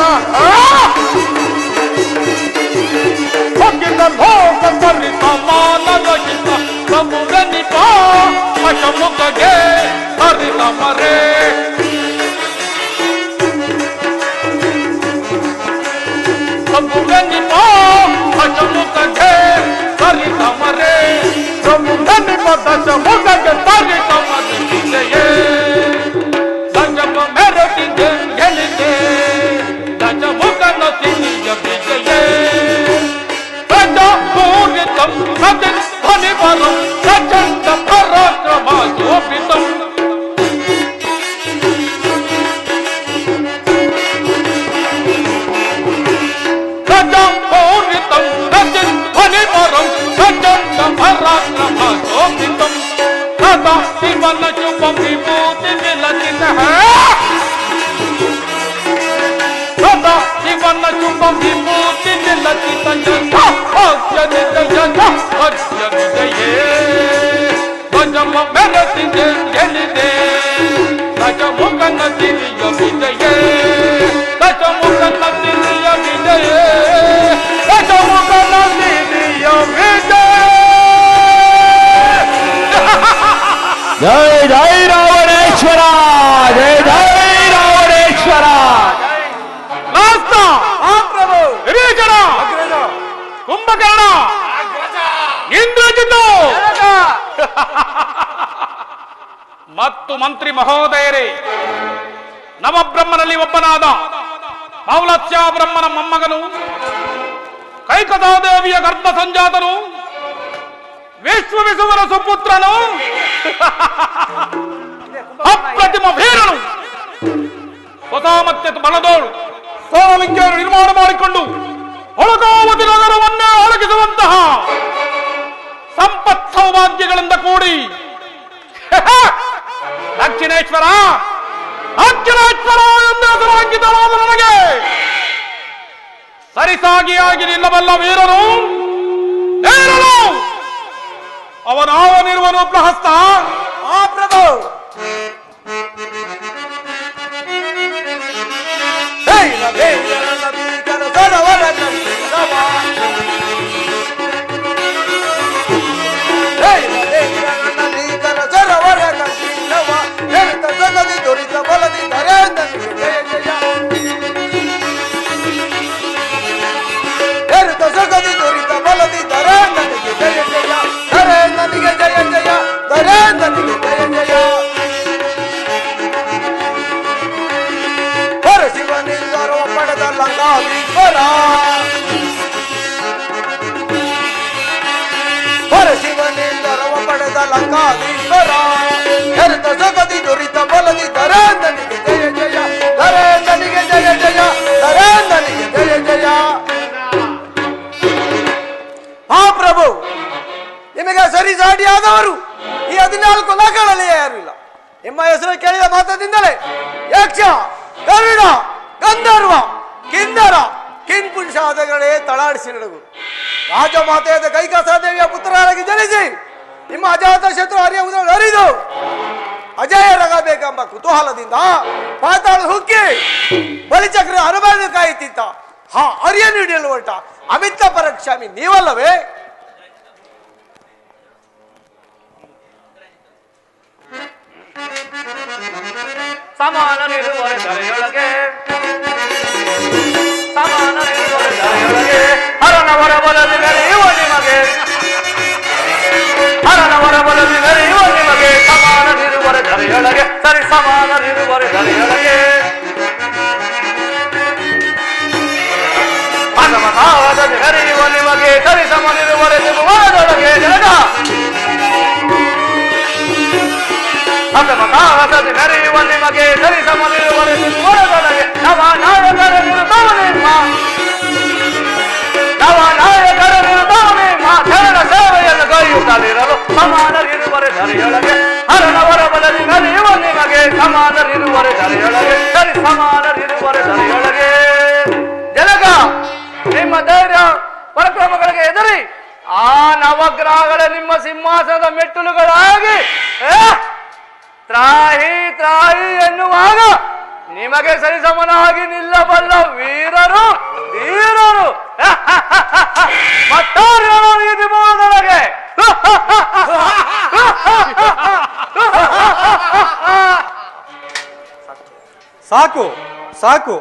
[SPEAKER 6] ಅಖಿಲ ಲೋಕದಲ್ಲಿ ಸಮಾನ ರಹಿತ ಸಮುದ್ರ ನಿಪಾ ಅಶಮುಖಗೆ ಹರಿತ ಮರೆ ಸಮುದ್ರ ನಿಪಾ ಅಶಮುಖಗೆ ಹರಿತ ಮರೆ ಸಮುದ್ರ ನಿಪ ದಶಮುಖಗೆ ಹರಿತ ಮರೆ ವಿಜಯೇ ದಶಮ ಮೆರಟಿ ಗೆಲಿದೆ ದಶಮುಖನ ಸಿರಿಯ ವಿಜಯೇ ಗಜ ಪೂರಿತಂ ಸತಿ ಫಲಿಬಲಂ ಪ್ರಚಂಡ ಪರಾಕ್ರಮ ಶೋಭಿತಂ ಗಜ ಪೂರಿತಂ ಸತಿ ಫಲಿಬಲಂ ಪ್ರಚಂಡ ಪರಾಕ್ರಮ ಶೋಭಿತಂ ಸದಾ ಶಿವನ ಶುಭ ವಿಭೂತಿ ವಿಲಸಿತ ಸದಾ ಶಿವನ ಶುಭ ವಿಭೂತಿ ವಿಲಸಿತ ಭಾಗ್ಯ ವಿಜಯ ಭಾಗ್ಯ ವಿಜಯೇ ಭಜಮ ಬೆರತಿ ಗೆಲಿದೆ ದಶಮುಖನ ಸಿರಿಯ ವಿಜಯೇ ದಶಮುಖನ ಸಿರಿಯ ವಿಜಯೇ ದಶಮುಖನ ಸಿರಿಯ ವಿಜಯ
[SPEAKER 8] ಜೈ ಜೈ ರಾವಣೇಶ್ವರ ಜೈ ಜೈ ರಾವಣೇಶ್ವರ
[SPEAKER 6] ನಾಸ್ತ
[SPEAKER 1] ಆ ಪ್ರಭು
[SPEAKER 6] ಹಿರಿಯಜನ ಕುಂಭಕರ್ಣ ಇಂದ್ರಜಿತು ಮತ್ತು ಮಂತ್ರಿ ಮಹೋದಯರೇ ನವಬ್ರಹ್ಮನಲ್ಲಿ ಒಬ್ಬನಾದ ಮೌಲತ್ಯ ಬ್ರಹ್ಮನ ಮೊಮ್ಮಗನು ಕೈಕದಾದೇವಿಯ ಗರ್ಭ ಸಂಜಾತನು ವಿಶ್ವವಿಸುವರ ಸುಪುತ್ರನು ಅಪ್ರತಿಮ ವೀರನು ಹೊಸಾಮತ್ಯ ಬಲದೋಳು ಸೋಮಲಿಂಗರು ನಿರ್ಮಾಣ ಮಾಡಿಕೊಂಡು ಒಳಗಾವತಿ ನಗರವನ್ನೇ ಒಳಗಿಸುವಂತಹ ಸಂಪತ್ ಸೌಭಾಗ್ಯಗಳಿಂದ ಕೂಡಿ ದಕ್ಷಿಣೇಶ್ವರ ಅಖಿಲೇಶ್ವರ ಎಂದು ಹೆಸರಾಗಿದ್ದರಾದ ನನಗೆ ಸರಿಸಾಗಿಯಾಗಿ ನಿಲ್ಲಬಲ್ಲ ವೀರನು ಅವನಾವನಿರುವನು ಪ್ರಹಸ್ತ
[SPEAKER 1] ಆ ಪ್ರಭು
[SPEAKER 9] ಜಗದಿ ದೊರೆತ ಪಡೆದ ಲಂಕಾಧೀಶ್ವರ ಶಿವನಿಂದ ರವ ಪಡೆದ ಲಂಕಾಧೀಶ್ವರ ಎರೆತ ಜಗದಿ ದುರಿತ ಬಲದಿ ಧರೇಂದ್ರನಿಗೆ ಜಯ ಜಯ ಧರೇಂದ್ರನಿಗೆ ಜಯ ಜಯ ಧರೇಂದ್ರನಿಗೆ ಜಯ ಜಯ. ಮಹಾಪ್ರಭು, ನಿಮಗೆ ಸರಿಸಾಟಿಯಾದವರು ಈ 14 ಲೋಕಗಳಲ್ಲಿ ಯಾರು ಇಲ್ಲ. ನಿಮ್ಮ ಹೆಸರು ಕೇಳಿದ ಮಾತ್ರದಿಂದಲೇ ಯಕ್ಷ, ಗರುಡ, ಗಂಧರ್ವ, ಕಿನ್ನರ, ಕಿಂಪುಂಷಾದಗಳೇ ತಳಾಡಿಸಿ ನಡುಗು. ರಾಜಮಾತೆಯಾದ ಕೈಕಾಸಾದೇವಿಯ ಪುತ್ರರಾಗಿ ಜನಿಸಿ ನಿಮ್ಮ ಅಜಾತ ಶತ್ರು ಹರಿಯುವುದನ್ನು ಅರಿದು ಅಜಯರಾಗಬೇಕೆಂಬ ಕುತೂಹಲದಿಂದ ಪಾತಾಳ ಹುಕ್ಕಿ ಬಲಿಚಕ್ರ ಅನುಭವ ಕಾಯುತ್ತಿದ್ದ ಹರಿಯನ್ನು ಹಿಡಿಯಲು ಹೊರಟ ಅಮಿತ ಪರಕ್ಷಾಮಿ ನೀವಲ್ಲವೇ?
[SPEAKER 6] ಸಮಾನರಿರುವರೆ ಧರೆಯೊಳಗೆ ಸಮಾನರಿರುವರೆ ಧರೆಯೊಳಗೆ ಹರನವರ ಬಲದಿ ಮೆರೆಯುವ ನಿಮಗೆ ಹರನವರ ಬಲದಿ ಮೆರೆಯುವ ನಿಮಗೆ ಸಮಾನರಿರುವರೆ ಧರೆಯೊಳಗೆ ಸರಿ ಸಮಾನರಿರುವರೆ ಧರೆಯೊಳಗೆ ಹನುಮನಾದದಿ ಮೆರೆಯುವ ನಿಮಗೆ ಸರಿ ಸಮನಿರುವರೆ ನಿಮ್ಮೊಳಗೆ ಜಗ ಹನುಮನಾದದಿ ಮೆರೆಯುವ ನಿಮಗೆ ಸರಿ ಸಮನಿರುವರೆ ನಿಮ್ಮೊಳಗೆ ನವ ನಾಯಕರ ನಿರುತವ ನಿಮ್ಮ ನವ ನಾಯಕರ ನಿರುತವ ನಿಮ್ಮ ಶರಣ ಸೇವೆಯನ್ನು ಗೈಯುತ್ತಲಿರಲು ಸಮಾನರಿರುವರೆ ಧರೆಯೊಳಗೆ ಹರನವರ ಬಲದಿ ಮೆರೆಯುವ ನಿಮಗೆ ಸಮಾನರಿರುವರೆ ಧರೆಯೊಳಗೆ ಸರಿ ಸಮಾನರಿರುವರೆ ಧರೆಯೊಳಗೆ ಜನಕ ನಿಮ್ಮ ಧೈರ್ಯ ಪರಾಕ್ರಮಗಳಿಗೆ ಎದುರಿ ಆ ನವಗ್ರಹಗಳ ನಿಮ್ಮ ಸಿಂಹಾಸನದ ಮೆಟ್ಟಲುಗಳಾಗಿ ತ್ರಾಹಿ ತ್ರಾಹಿ ಎನ್ನುವಾಗ ನಿಮಗೆ ಸರಿಸಮನಾಗಿ ನಿಲ್ಲಬಲ್ಲ ವೀರರು ಧೀರರು ಮತ್ತಾರು ಈ ದಿನದೊಳಗೆ
[SPEAKER 10] ಸಾಕು ಸಾಕು,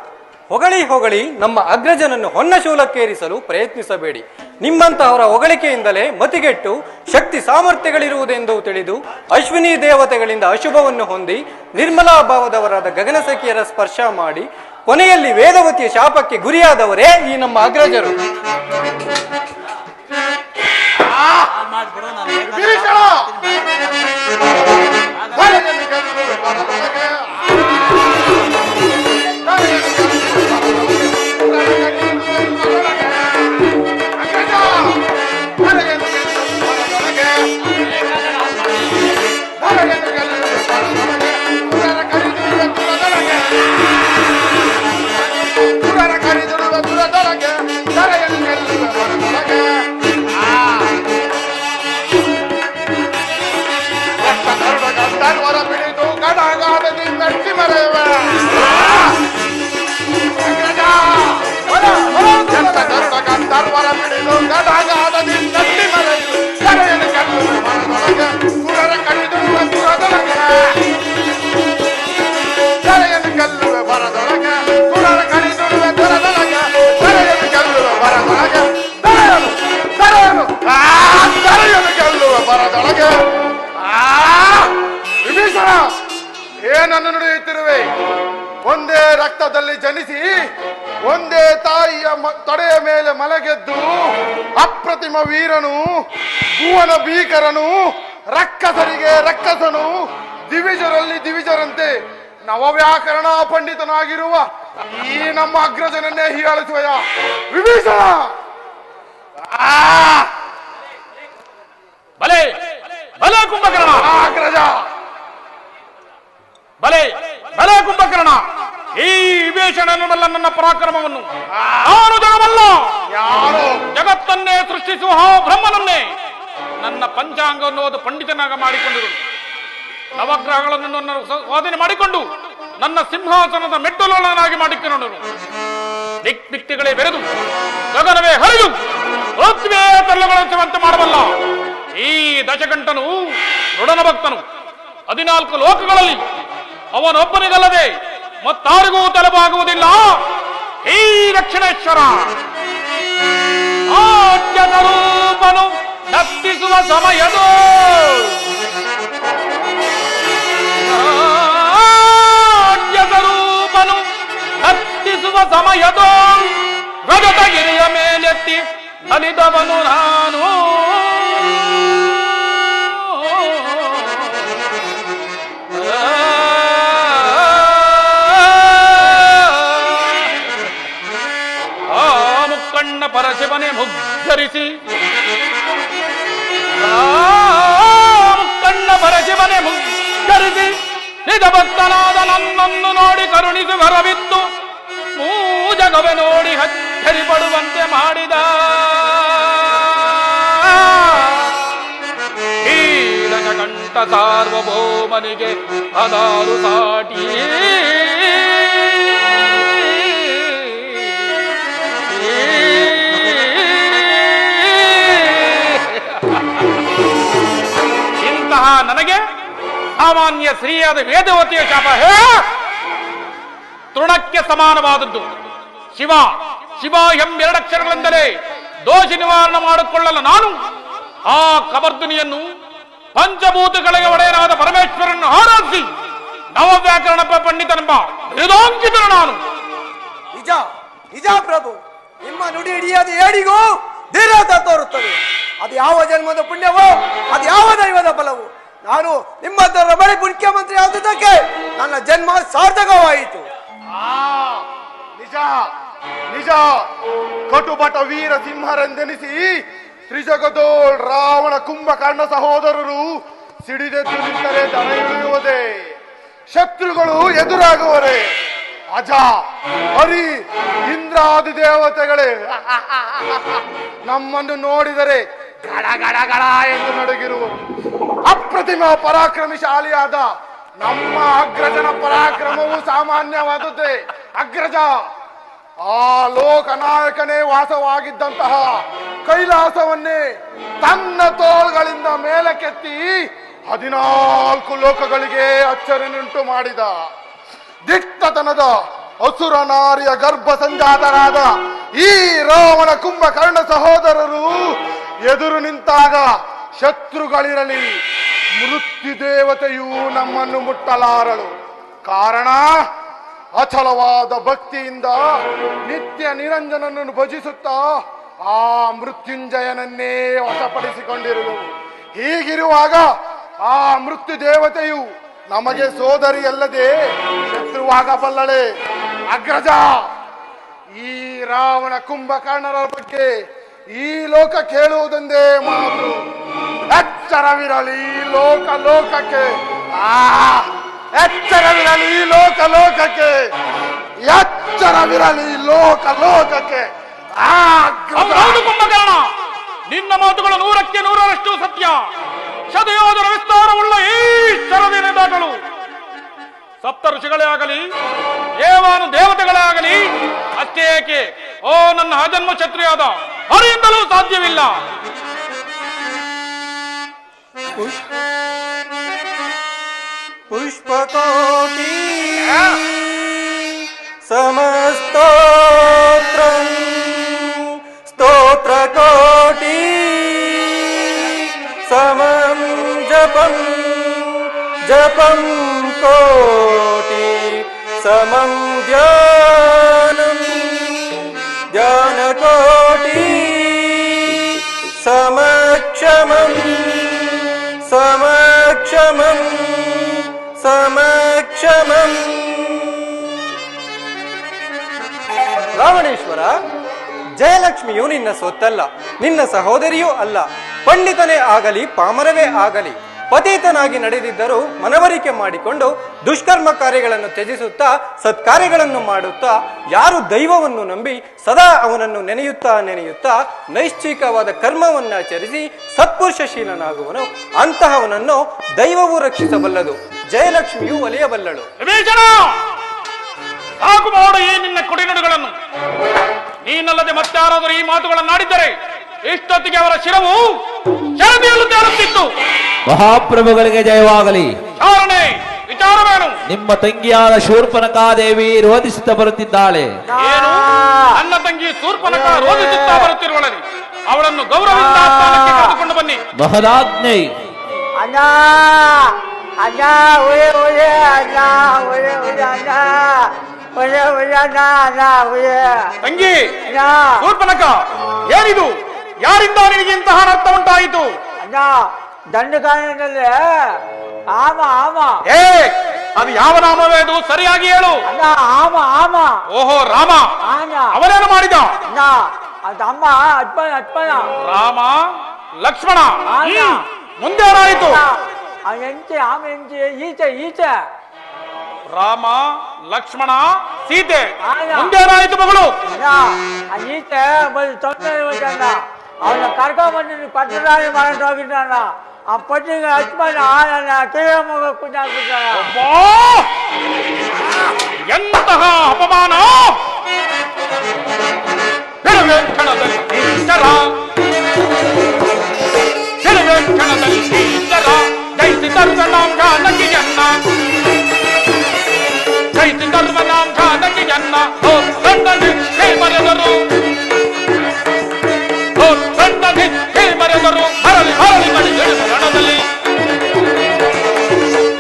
[SPEAKER 10] ಹೊಗಳಿ ಹೊಗಳಿ ನಮ್ಮ ಅಗ್ರಜನನ್ನು ಹೊನ್ನ ಶೂಲಕ್ಕೇರಿಸಲು ಪ್ರಯತ್ನಿಸಬೇಡಿ. ನಿಮ್ಮಂತಹವರ ಹೊಗಳಿಕೆಯಿಂದಲೇ ಮತಿಗೆಟ್ಟು ಶಕ್ತಿ ಸಾಮರ್ಥ್ಯಗಳಿರುವುದೆಂದು ತಿಳಿದು ಅಶ್ವಿನಿ ದೇವತೆಗಳಿಂದ ಅಶುಭವನ್ನು ಹೊಂದಿ ನಿರ್ಮಲಾ ಭಾವದವರಾದ ಗಗನಸಖಿಯರ ಸ್ಪರ್ಶ ಮಾಡಿ ಕೊನೆಯಲ್ಲಿ ವೇದವತಿಯ ಶಾಪಕ್ಕೆ ಗುರಿಯಾದವರೇ ಈ ನಮ್ಮ ಅಗ್ರಜರು.
[SPEAKER 9] ಏನನ್ನು ನುಡಿಯುತ್ತಿರುವೆ? ಒಂದೇ ರಕ್ತದಲ್ಲಿ ಜನಿಸಿ ಒಂದೇ ತಾಯಿಯ ತೊಡೆಯ ಮೇಲೆ ಮಲಗೆದ್ದು ಅಪ್ರತಿಮ ವೀರನು, ಭುವನ ಭೀಕರನು, ರಕ್ಕಸರಿಗೆ ರಕ್ಕಸನು, ದಿವಿಜರಲ್ಲಿ ದಿವಿಜರಂತೆ ನವವ್ಯಾಕರಣ ಪಂಡಿತನಾಗಿರುವ ಈ ನಮ್ಮ ಅಗ್ರಜನನ್ನೇ ಹೀಯಾಳಿಸುವೆಯ ವಿಭೀಷಣ?
[SPEAKER 6] ಬಲೆ ಬಲೆ ಕುಂಭಕರ್ಣ
[SPEAKER 9] ಅಗ್ರಜ,
[SPEAKER 6] ಬಲೆ ಬಲೆ ಕುಂಭಕರ್ಣ, ಈ ವಿಭೀಷಣನಲ್ಲ ನನ್ನ ಪರಾಕ್ರಮವನ್ನು ನಾನು ಜಗವಲ್ಲ,
[SPEAKER 9] ಯಾರು
[SPEAKER 6] ಜಗತ್ತನ್ನೇ ಸೃಷ್ಟಿಸುವ ಬ್ರಹ್ಮನನ್ನೇ ನನ್ನ ಪಂಚಾಂಗವನ್ನು ಓದು ಪಂಡಿತನಾಗ ಮಾಡಿಕೊಂಡಿರುವುದು. ನವಗ್ರಹಗಳನ್ನು ನನ್ನ ಸ್ವಾಧೀನ ಮಾಡಿಕೊಂಡು ನನ್ನ ಸಿಂಹಾಸನದ ಮೆಟ್ಟಲುಗಳನ್ನಾಗಿ ಮಾಡಿಕೊಂಡರು. ದಿಕ್ ದಿಕ್ತಿಗಳೇ ಬೆರೆದು ಗಗನವೇ ಹರಿದು ಪೃಥ್ವಿಯೇ ತಲ್ಲಗೊಳಿಸುವಂತೆ ಮಾಡಬಲ್ಲ ಈ ದಶಗಂಟನು ಋಡನ ಭಕ್ತನು. 14 ಲೋಕಗಳಲ್ಲಿ ಅವನೊಬ್ಬನಿಗಲ್ಲದೆ ಮತ್ತಾರಿಗೂ ತಲೆಬಾಗುವುದಿಲ್ಲ ಈ ದಕ್ಷಿಣೇಶ್ವರ. ಆಜ್ಞದ ರೂಪನು ನರ್ತಿಸುವ ಸಮಯದೋ ಆಜ್ಞದ ರೂಪನು ನರ್ತಿಸುವ ಸಮಯದೋ ಮುಕ್ಕರಿಸಿ ಕಣ್ಣ ಬರಸಿ ಮನೆ ಮುಕ್ಕರಿಸಿ ನಿಜ ಭಕ್ತನಾದ ನನ್ನನ್ನು ನೋಡಿ ಕರುಣಿಸಿ ಬರವಿತ್ತು ಮೂಜಗವೆ ನೋಡಿ ಹಚ್ಚರಿ ಪಡುವಂತೆ ಮಾಡಿದ ಕಂಠ ಸಾರ್ವಭೌಮನಿಗೆ ಅದಾರು ಸಾಟಿ ಇಂತಹ ನನಗೆ ಸಾಮಾನ್ಯ ಸ್ತ್ರೀಯಾದ ವೇದವತಿಯ ಶಾಪ ತೃಣಕ್ಕೆ ಸಮಾನವಾದದ್ದು. ಶಿವ ಶಿವ ಎಂಬೆರಡಕ್ಷರಗಳೆಂದರೆ ದೋಷ ನಿವಾರಣೆ ಮಾಡಿಕೊಳ್ಳಲು ನಾನು ಆ ಕಬರ್ದುನಿಯನ್ನು ಪಂಚಭೂತಗಳಿಗೆ ಒಡೆಯನಾದ ಪರಮೇಶ್ವರನ್ನು ಆರಾಧಿಸಿ ನವವ್ಯಾಕರಣ ಪಂಡಿತನೆಂಬ ವೇದಾಂಕಿತನು ನಾನು.
[SPEAKER 9] ನಿಜ ನಿಜ ಪ್ರಭು, ನಿಮ್ಮ ನುಡಿ ಹಿಡಿಯದ ಏಡಿಗೂ ಧೀರತೆ ತೋರುತ್ತದೆ. ಅದು ಯಾವ ಜನ್ಮದ ಪುಣ್ಯವೋ, ಅದು ಯಾವ ದೈವದ ಬಲವು. ನಾನು ನಿಮ್ಮ ಬಳಿ ಮುಖ್ಯಮಂತ್ರಿ ಆದುದಕ್ಕೆ ನನ್ನ ಜನ್ಮ ಸಾರ್ಥಕವಾಯಿತು.
[SPEAKER 11] ನಿಜ ನಿಜ, ಕಟುಬಟ ವೀರ ಸಿಂಹರೆಂದೆನಿಸಿ ತ್ರಿಜಗದೋಳ್ ರಾವಣ ಕುಂಭಕರ್ಣ ಸಹೋದರರು ಸಿಡಿದೆದ್ದು ನಿಂತರೆ ದನ ಇಳಿಯುವುದೇ, ಶತ್ರುಗಳು ಎದುರಾಗುವರೆ. ಅಜ ಹರಿ ಇಂದ್ರಾದಿ ದೇವತೆಗಳೇ ನಮ್ಮನ್ನು ನೋಡಿದರೆ ಗಡ ಗಡ ಗಡ ಎಂದು ನಡುಗಿರುವರು. ಅಪ್ರತಿಮ ಪರಾಕ್ರಮಶಾಲಿಯಾದ ನಮ್ಮ ಅಗ್ರಜನ ಪರಾಕ್ರಮವು ಸಾಮಾನ್ಯವಾದದ್ದೇ. ಅಗ್ರಜ ಆ ಲೋಕನಾಯಕನೇ ವಾಸವಾಗಿದ್ದಂತಹ ಕೈಲಾಸವನ್ನೇ ತನ್ನ ತೋಳುಗಳಿಂದ ಮೇಲಕ್ಕೆತ್ತಿ 14 ಲೋಕಗಳಿಗೆ ಅಚ್ಚರಿನುಂಟು ಮಾಡಿದ. ದಿಟ್ಟತನದ ಅಸುರ ನಾರಿಯ ಗರ್ಭ ಸಂಜಾತರಾದ ಈ ರಾವಣ ಕುಂಭಕರ್ಣ ಸಹೋದರರು ಎದುರು ನಿಂತಾಗ ಶತ್ರುಗಳಿರಲಿ, ಮೃತ್ಯು ದೇವತೆಯೂ ನಮ್ಮನ್ನು ಮುಟ್ಟಲಾರಳು. ಕಾರಣ ಅಚಲವಾದ ಭಕ್ತಿಯಿಂದ ನಿತ್ಯ ನಿರಂಜನನ್ನು ಭಜಿಸುತ್ತಾ ಆ ಮೃತ್ಯುಂಜಯನನ್ನೇ ವಶಪಡಿಸಿಕೊಂಡಿರುವುದು. ಹೀಗಿರುವಾಗ ಆ ಮೃತ್ಯು ದೇವತೆಯು ನಮಗೆ ಸೋದರಿಯಲ್ಲದೆ ಶತ್ರುವಾಗಬಲ್ಲಳೆ. ಅಗ್ರಜ, ಈ ರಾವಣ ಕುಂಭಕರ್ಣರ ಬಗ್ಗೆ ಈ ಲೋಕ ಕೇಳುವುದೊಂದೇ ಮಾತು. ಎಚ್ಚರವಿರಲಿ ಲೋಕ ಲೋಕಕ್ಕೆ, ಎಚ್ಚರವಿರಲಿ ಲೋಕ ಲೋಕಕ್ಕೆ, ಎಚ್ಚರವಿರಲಿ ಲೋಕ ಲೋಕಕ್ಕೆ.
[SPEAKER 6] ಕುಂಭಕರ್ಣ, ನಿನ್ನ ಮಾತುಗಳು 100ಕ್ಕೆ 100ರಷ್ಟು ಸತ್ಯ. ಶತಯೋಧನ ವಿಸ್ತಾರವುಳ್ಳ ಈ ಶರದಿನ ದಾಟಲು ಸಪ್ತ ಋಷಿಗಳೇ ಆಗಲಿ, ದೇವಾನು ದೇವತೆಗಳೇ ಆಗಲಿ, ಅಷ್ಟೇ ಏಕೆ ಓ ನನ್ನ ಅಜನ್ಮ ಕ್ಷತ್ರಿಯಾದ ಹರಿಯಿಂದಲೂ ಸಾಧ್ಯವಿಲ್ಲ.
[SPEAKER 10] ಪುಷ್ಪಕೋಟಿ ಸಮಸ್ತೋತ್ರಂ ಸ್ತೋತ್ರಕೋಟಿ ಸಮಂ ಜಪಂ ಜಪಂ ಕೋಟಿ ಸಮಂ ಧ್ಯಾನಂ ಧ್ಯಾನಕೋಟಿ ಸಮಕ್ಷಮಂ ಸಮಕ್ಷಮಂ ಸಮಕ್ಷಮಂ. ರಾವಣೇಶ್ವರ, ಜಯಲಕ್ಷ್ಮಿಯು ನಿನ್ನ ಸೊತ್ತಲ್ಲ, ನಿನ್ನ ಸಹೋದರಿಯೂ ಅಲ್ಲ. ಪಂಡಿತನೇ ಆಗಲಿ ಪಾಮರವೇ ಆಗಲಿ ಪತೀತನಾಗಿ ನಡೆದಿದ್ದರೂ ಮನವರಿಕೆ ಮಾಡಿಕೊಂಡು ದುಷ್ಕರ್ಮ ಕಾರ್ಯಗಳನ್ನು ತ್ಯಜಿಸುತ್ತಾ ಸತ್ಕಾರ್ಯಗಳನ್ನು ಮಾಡುತ್ತಾ ಯಾರು ದೈವವನ್ನು ನಂಬಿ ಸದಾ ಅವನನ್ನು ನೆನೆಯುತ್ತಾ ನೈಶ್ಚಿಕವಾದ ಕರ್ಮವನ್ನಾಚರಿಸಿ ಸತ್ಪುರುಷಶೀಲನಾಗುವನು, ಅಂತಹವನನ್ನು ದೈವವು ರಕ್ಷಿಸಬಲ್ಲದು, ಜಯಲಕ್ಷ್ಮಿಯು ಒಲಿಯಬಲ್ಲಳು.
[SPEAKER 6] ಸಾಕು ಮಾಡು ಈ ನಿನ್ನ ಕುಡಿನುಡಿಗಳನ್ನು. ನೀನಲ್ಲದೆ ಮತ್ತಾರಾದರೂ ಈ ಮಾತುಗಳನ್ನಾಡಿದ್ದರೆ ಇಷ್ಟೊತ್ತಿಗೆ ಅವರ ಶಿರವು ಶರದಿಯಲ್ಲೂ ತೇಲುತ್ತಿತ್ತು.
[SPEAKER 7] ಮಹಾಪ್ರಭುಗಳಿಗೆ ಜಯವಾಗಲಿ.
[SPEAKER 6] ಚಾರಣೆ ವಿಚಾರವೇನು?
[SPEAKER 7] ನಿಮ್ಮ ತಂಗಿಯಾದ ಶೂರ್ಪನಖಾದೇವಿ ರೋಧಿಸುತ್ತಾ ಬರುತ್ತಿದ್ದಾಳೆ.
[SPEAKER 6] ಏನು? ನನ್ನ ತಂಗಿ ಶೂರ್ಪನಖ ರೋಧಿಸುತ್ತಾ ಬರುತ್ತಿರುವಳಲ್ಲಿ ಅವಳನ್ನು ಗೌರವದಿಂದ ಸ್ಥಾನಕ್ಕೆ ಕರೆದುಕೊಂಡು ಬನ್ನಿ.
[SPEAKER 7] ಮಹದಾಜ್ಞೆ.
[SPEAKER 1] ಅಣ್ಣ ಅಣ್ಣ ಉಳೆ ಉಳೆ ಅಣ್ಣ ಉಳೆ ಉಳೆ ಅಣ್ಣ ಉಳೆ ಉಳೆ ಅಣ್ಣ ಅಣ್ಣ ಉಳೆ.
[SPEAKER 6] ತಂಗಿ ಶೂರ್ಪನಖ, ಏನಿದು? ಯಾರಿಂದ ನಿನಗೆ ಇಂತಹ ಅರ್ಥ ಉಂಟಾಯಿತು?
[SPEAKER 1] ಅಣ್ಣ ದಂಡಕಾರಣ್ಯದಲ್ಲಿ ಆಮ ಆಮ.
[SPEAKER 6] ಅದು ಯಾವ ನಾಮವೇ? ಅದು ಸರಿಯಾಗಿ ಹೇಳು.
[SPEAKER 1] ಅಣ್ಣ ಆಮ ಆಮ.
[SPEAKER 6] ಓಹೋ ರಾಮ,
[SPEAKER 1] ಆಮ.
[SPEAKER 6] ಅವನೇನು ಮಾಡಿದ?
[SPEAKER 1] ಅಣ್ಣ ಅದಮ್ಮ ಅಜ್ಮನ ಅಜ್ಮನ
[SPEAKER 6] ರಾಮ ಲಕ್ಷ್ಮಣ
[SPEAKER 1] ಆಗ.
[SPEAKER 6] ಮುಂದೆ ಏನಾಯಿತು?
[SPEAKER 1] ಆ ಎಂಚೆ ಆమె ಎಂಚೆ ಈಚೆ ಈಚೆ
[SPEAKER 6] ರಾಮ ಲಕ್ಷ್ಮಣ ಸೀತೆ
[SPEAKER 1] ಆಗ.
[SPEAKER 6] ಮುಂದೆ ಏನಾಯಿತು ಮಗಳು?
[SPEAKER 1] ಆ ಈಚೆ ಬಂದು ತೊಂದರೆ ಇರುವುದನ್ನ ಅವನ ಕರ್ಕೊಂಡ್ಬಂದು ಪಟ್ಟರಾಣಿ ಮಾಡಕ್ಕೆ ಹೋಗಿದ್ದಾನ. ಆ ಪಟ್ಟಿಗೆ ಅಜ್ಮನ ನನ್ನ ಕಿವಿಯ ಮಗ ಕುಂದಾಕ್ಬಿಟ್ಟಾನ.
[SPEAKER 6] ಅಬ್ಬಾ! ಎಂತಹ ಅಪಮಾನ! ಬಿಡುವೆ ಕ್ಷಣದಲ್ಲಿ ಈಶ್ವರ, ಬಿಡುವೆ ಕ್ಷಣದಲ್ಲಿ ಈಶ್ವರ, ಜೈಸಿ ಧರ್ಮನಾಂ ಜಾನಕಿ ಜನ್ನ, ಜೈಸಿ ಧರ್ಮನಾಂ ಜಾನಕಿ ಜನ್ನ, ಓ ಗಂಡನಿ ಹೇ ಮರೆದರು, ಓ ಗಂಡನಿ ಹೇ ಮರೆದರು, ಹರಳಿ ಹರಳಿ ಕಡಿ ಹಿಡಿದ ರಣದಲ್ಲಿ,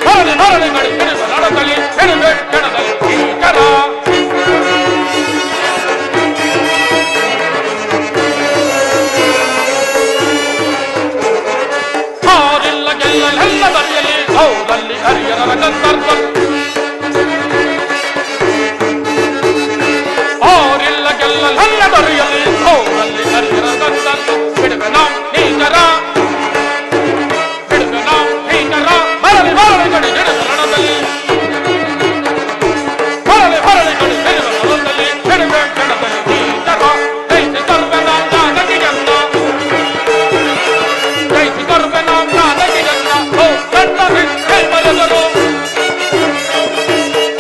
[SPEAKER 6] ಹರಳಿ ಹರಳಿ ಕಡಿ ಹಿಡಿದ ರಣದಲ್ಲಿ, ಬಿಡುವೆ ಕ್ಷಣದಲ್ಲಿ ಈಶ್ವರ. ಹಾರಿಲ್ಲ ಗೆಲ್ಲಲೆಲ್ಲ ಬರೆಯಲಿ ಹೌದಲ್ಲಿ ಹರಿಯರ ಗಂಧರ್ವ, ಹಾರಿಲ್ಲ ಗೆಲ್ಲಲೆಲ್ಲ ಬರೆಯಲಿ ಹೌದಲ್ಲಿ ಹರಿಯರ ಗಂಧರ್ವ, ಬಿಡುವೆ ನಾವು ನೀಚರ, ಬಿಡುವೆ ನಾವು ನೀಚರ, ಹರಳಿ ಹರಳಿ ಕಡಿ ಹಿಡಿದ ರಣದಲ್ಲಿ, ಹರಳಿ ಹರಳಿ ಕಡಿ ಹಿಡಿದ ರಣದಲ್ಲಿ, ಬಿಡುವೆ ಕ್ಷಣದಲ್ಲಿ ನೀಚರ, ಜೈಸಿ ಸರ್ವ ನಾವು ಜಾನಕಿ ಜನ್ನ, ಜೈಸಿ ಸರ್ವ ನಾವು ಜಾನಕಿ ಜನ್ನ, ಓ ಗಂಡನಿ ಹೇ ಮರೆದರು,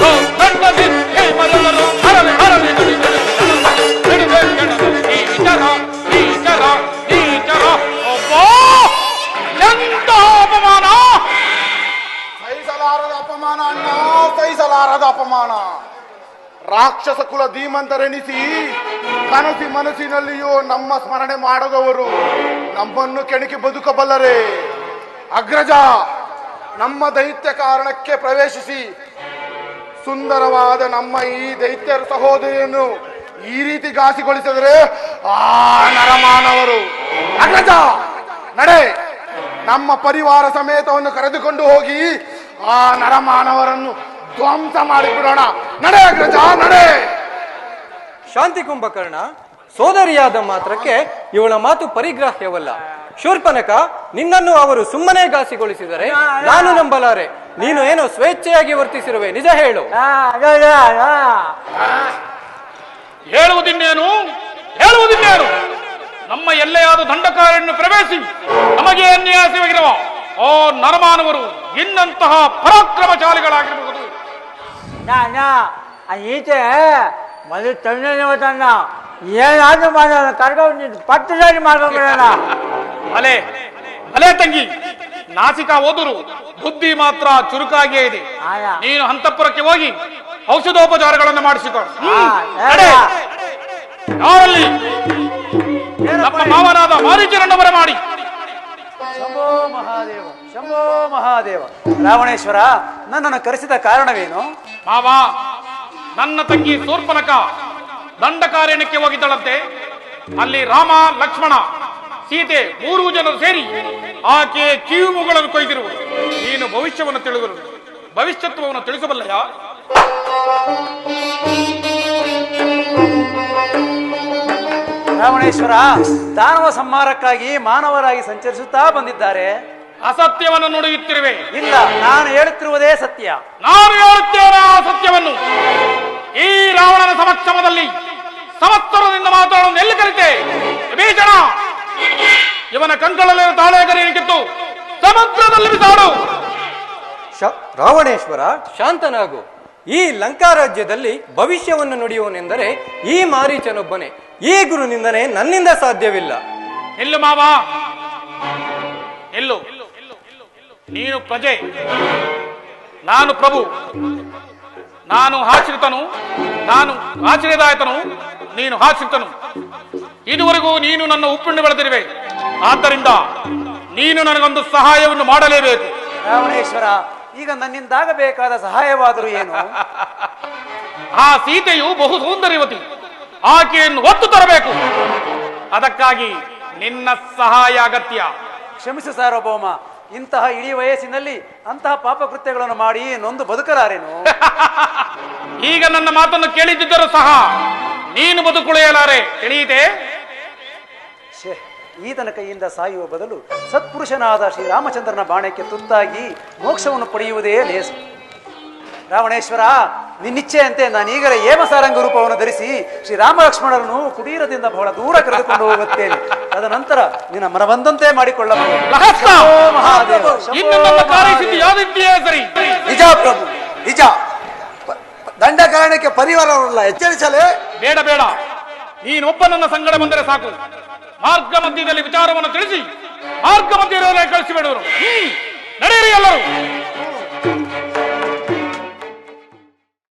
[SPEAKER 6] ಓ ಗಂಡನಿ ಹೇ ಮರೆದರು, ಹರಳಿ ಹರಳಿ ಕಡಿ ಹಿಡಿದ ರಣದಲ್ಲಿ, ಬಿಡುವೆ ಕ್ಷಣದಲ್ಲಿ ನೀಚರ, ನೀಚರ, ನೀಚರ. ಅಬ್ಬಾ! ಎಂತ ಅಪಮಾನ!
[SPEAKER 11] ಸಹಿಸಲಾರದ ಅಪಮಾನ ಅಣ್ಣ, ಸಹಿಸಲಾರದ ಅಪಮಾನ. ರಾಕ್ಷಸ ಕುಲ ಧೀಮಂತರೆನಿಸಿ ಕನಸಿ ಮನಸ್ಸಿನಲ್ಲಿಯೂ ನಮ್ಮ ಸ್ಮರಣೆ ಮಾಡದವರು ನಮ್ಮನ್ನು ಕೆಣಕಿ ಬದುಕಬಲ್ಲರೆ? ಅಗ್ರಜ, ನಮ್ಮ ದೈತ್ಯ ಕಾರಣಕ್ಕೆ ಪ್ರವೇಶಿಸಿ ಸುಂದರವಾದ ನಮ್ಮ ಈ ದೈತ್ಯ ಸಹೋದರಿಯನ್ನು ಈ ರೀತಿ ಘಾಸಿಗೊಳಿಸಿದರೆ ಆ ನರಮಾನವರು. ಅಗ್ರಜ, ನಡೆ, ನಮ್ಮ ಪರಿವಾರ ಸಮೇತವನ್ನು ಕರೆದುಕೊಂಡು ಹೋಗಿ ಆ ನರಮಾನವರನ್ನು ಧ್ವಂಸ ಮಾಡಿಬಿಡೋಣ. ನಡೆ ಅಗ್ರಜ, ನಡೆ.
[SPEAKER 10] ಶಾಂತಿ ಕುಂಭಕರ್ಣ, ಸೋದರಿಯಾದ ಮಾತ್ರಕ್ಕೆ ಇವಳ ಮಾತು ಪರಿಗ್ರಾಹ್ಯವಲ್ಲ. ಶೂರ್ಪನಕ, ನಿನ್ನನ್ನು ಅವರು ಸುಮ್ಮನೆ ಘಾಸಿಗೊಳಿಸಿದರೆ ನಾನು ನಂಬಲಾರೆ. ನೀನು ಏನೋ ಸ್ವೇಚ್ಛೆಯಾಗಿ ವರ್ತಿಸಿರುವೆ, ನಿಜ ಹೇಳು.
[SPEAKER 6] ಹೇಳುವುದಿನ್ನೇನು ಹೇಳುವುದಿನ್ನೇನು? ನಮ್ಮ ಎಲ್ಲೆಯಾದ ದಂಡಕಾರನ್ನು ಪ್ರವೇಶಿ ನಮಗೆ ಅನ್ಯಾಯವಾಗಿರುವ ಓ ನರಮಾನವರು ಇನ್ನಂತಹ ಪರಾಕ್ರಮಶಾಲಿಗಳಾಗಿರಬಹುದು.
[SPEAKER 1] ಈಚೆ ಮದುವೆ ತಂಡ ಏನಾದ್ರೂ ಮಾಡೋಣ, ಕರ್ಕೊಂಡು ಪಟ್ಟದಾರಿ ಮಾಡ್ಕೊಂಡ್ಬಿಡೋಣ.
[SPEAKER 6] ಅಲೆ ಅಲೆ ತಂಗಿ, ನಾಸಿಕ ಓದುರು, ಬುದ್ಧಿ ಮಾತ್ರ ಚುರುಕಾಗಿಯೇ ಇದೆ.
[SPEAKER 1] ಆಯಾ.
[SPEAKER 6] ನೀನು ಅಂತಃಪುರಕ್ಕೆ ಹೋಗಿ ಔಷಧೋಪಚಾರಗಳನ್ನು ಮಾಡಿಸಿಕೊಂಡು ಯಾರಲ್ಲಿ ನಮ್ಮ ಮಾವನಾದ ಮಾರೀಚರನ್ನು ಬರಮಾಡಿ.
[SPEAKER 12] ಶಂಭೋ ಮಹಾದೇವ, ಶಂಭೋ ಮಹಾದೇವ. ರಾವಣೇಶ್ವರ, ನನ್ನನ್ನು ಕರೆಸಿದ ಕಾರಣವೇನು?
[SPEAKER 6] ಮಾವ, ನನ್ನ ತಂಗಿ ಶೂರ್ಪನಖ ದಂಡಕಾರಣ್ಯಕ್ಕೆ ಹೋಗಿದ್ದಳಂತೆ. ಅಲ್ಲಿ ರಾಮ ಲಕ್ಷ್ಮಣ ಸೀತೆ 3 ಜನರು ಸೇರಿ ಆಕೆ ಕಿವಿಮೂಗಳನ್ನು ಕೊಯ್ದಿರುವುದು. ನೀನು ಭವಿಷ್ಯವನ್ನು ತಿಳಿದರು, ಭವಿಷ್ಯತ್ವವನ್ನು ತಿಳಿಸಬಲ್ಲಯ?
[SPEAKER 12] ರಾವಣೇಶ್ವರ, ದಾನವ ಸಂಹಾರಕ್ಕಾಗಿ ಮಾನವರಾಗಿ ಸಂಚರಿಸುತ್ತಾ ಬಂದಿದ್ದಾರೆ.
[SPEAKER 6] ಅಸತ್ಯವನ್ನು ನುಡಿಯುತ್ತಿರುವೆ.
[SPEAKER 12] ಇಲ್ಲ, ನಾನು ಹೇಳುತ್ತಿರುವುದೇ ಸತ್ಯ.
[SPEAKER 6] ನಾನು ಹೇಳುತ್ತೇನೆ ಆ ಸತ್ಯವನ್ನು. ಈ ರಾವಣನ ಸಮಕ್ಷಮದಲ್ಲಿ ಸಂವತ್ಸರದಿಂದ ಮಾತಾಡೋದು ಎಲ್ಲಿ ಕಲಿತೆ? ವಿಭೀಷಣ, ಇವನ ಕಂಕಳಲ್ಲಿನ ತಾಳೆಗರಿಯನ್ನು ಕಿತ್ತು ಸಮುದ್ರದಲ್ಲಿ ಬಿಸಾಡು.
[SPEAKER 10] ರಾವಣೇಶ್ವರ, ಶಾಂತನಾಗು. ಈ ಲಂಕಾ ರಾಜ್ಯದಲ್ಲಿ ಭವಿಷ್ಯವನ್ನು ನುಡಿಯುವನೆಂದರೆ ಈ ಮಾರೀಚನೊಬ್ಬನೇ. ಈ ಗುರು ನಿಂದನೆ ನನ್ನಿಂದ ಸಾಧ್ಯವಿಲ್ಲ.
[SPEAKER 6] ನಿಲ್ಲು ಮಾವ, ನಿಲ್ಲು. ನೀನು ಪ್ರಜೆ, ನಾನು ಪ್ರಭು. ನಾನು ಆಶ್ರಿತನು, ನಾನು ಆಶ್ರಯದಾಯತನು, ನೀನು ಆಶ್ರಿತನು. ಇದುವರೆಗೂ ನೀನು ನನ್ನ ಉಪ್ಪುಂಡು ಬೆಳೆದಿರುವೆ. ಆದ್ದರಿಂದ ನೀನು ನನಗೊಂದು ಸಹಾಯವನ್ನು ಮಾಡಲೇಬೇಕು.
[SPEAKER 12] ರಾವಣೇಶ್ವರ, ಈಗ ನನ್ನಿಂದಾಗಬೇಕಾದ ಸಹಾಯವಾದರೂ ಏನು?
[SPEAKER 6] ಆ ಸೀತೆಯು ಬಹು ಸೌಂದರ್ಯವತಿ, ಆಕೆಯನ್ನು ಒತ್ತು ತರಬೇಕು. ಅದಕ್ಕಾಗಿ ನಿನ್ನ ಸಹಾಯ ಅಗತ್ಯ.
[SPEAKER 12] ಕ್ಷಮಿಸು ಸಾರ್ವಭೌಮ, ಇಂತಹ ಇಡೀ ವಯಸ್ಸಿನಲ್ಲಿ ಅಂತಹ ಪಾಪಕೃತ್ಯಗಳನ್ನು ಮಾಡಿ ನೊಂದು ಬದುಕಲಾರೇನು?
[SPEAKER 6] ಈಗ ನನ್ನ ಮಾತನ್ನು ಕೇಳಿದ್ದರೂ ಸಹ ನೀನು ಬದುಕುಳಿಯಲಾರೆ, ತಿಳಿಯಿತೆ?
[SPEAKER 12] ಈತನ ಕೈಯಿಂದ ಸಾಯುವ ಬದಲು ಸತ್ಪುರುಷನಾದ ಶ್ರೀರಾಮಚಂದ್ರನ ಬಾಣಕ್ಕೆ ತುತ್ತಾಗಿ ಮೋಕ್ಷವನ್ನು ಪಡೆಯುವುದೇ ಲೇಸು. ರಾವಣೇಶ್ವರ, ನಿನ್ನಿಚ್ಛೆಯಂತೆ ನಾನೀಗಲೇ ಹೇಮಸಾರಂಗ ರೂಪವನ್ನು ಧರಿಸಿ ಶ್ರೀರಾಮ ಲಕ್ಷ್ಮಣರನ್ನು ಕುಟೀರದಿಂದ ಬಹಳ ದೂರ ಕರೆದುಕೊಂಡು ಹೋಗುತ್ತೇನೆ. ತದನಂತರ ನಿನ್ನ ಮನಬಂದಂತೆ ಮಾಡಿಕೊಳ್ಳಬಹುದು. ಮಹಾದೇವ,
[SPEAKER 6] ಇನ್ನು ನನ್ನ ಕಾರ್ಯಸಿದ್ಧಿ ಯಾವ್ದಿದೆಯೇ ಸರಿ.
[SPEAKER 9] ನಿಜ ಪ್ರಭು, ನಿಜ. ದಂಡಕಾರಣಕ್ಕೆ ಪರಿವಾರವಲ್ಲ, ಎಚ್ಚರಿಸಲೇ.
[SPEAKER 6] ಬೇಡ ಬೇಡ, ನೀನೊಬ್ಬ ನನ್ನ ಸಂಗಡ ಬಂದರೆ ಸಾಕು. ಮಾರ್ಗ ಮಧ್ಯದಲ್ಲಿ ವಿಚಾರವನ್ನು ತಿಳಿಸಿ ಮಾರ್ಗ ಮಧ್ಯದಲ್ಲಿ ಕಳಿಸಿಬಿಡುವರು. ನಡೆಯಿರಿ ಎಲ್ಲರೂ.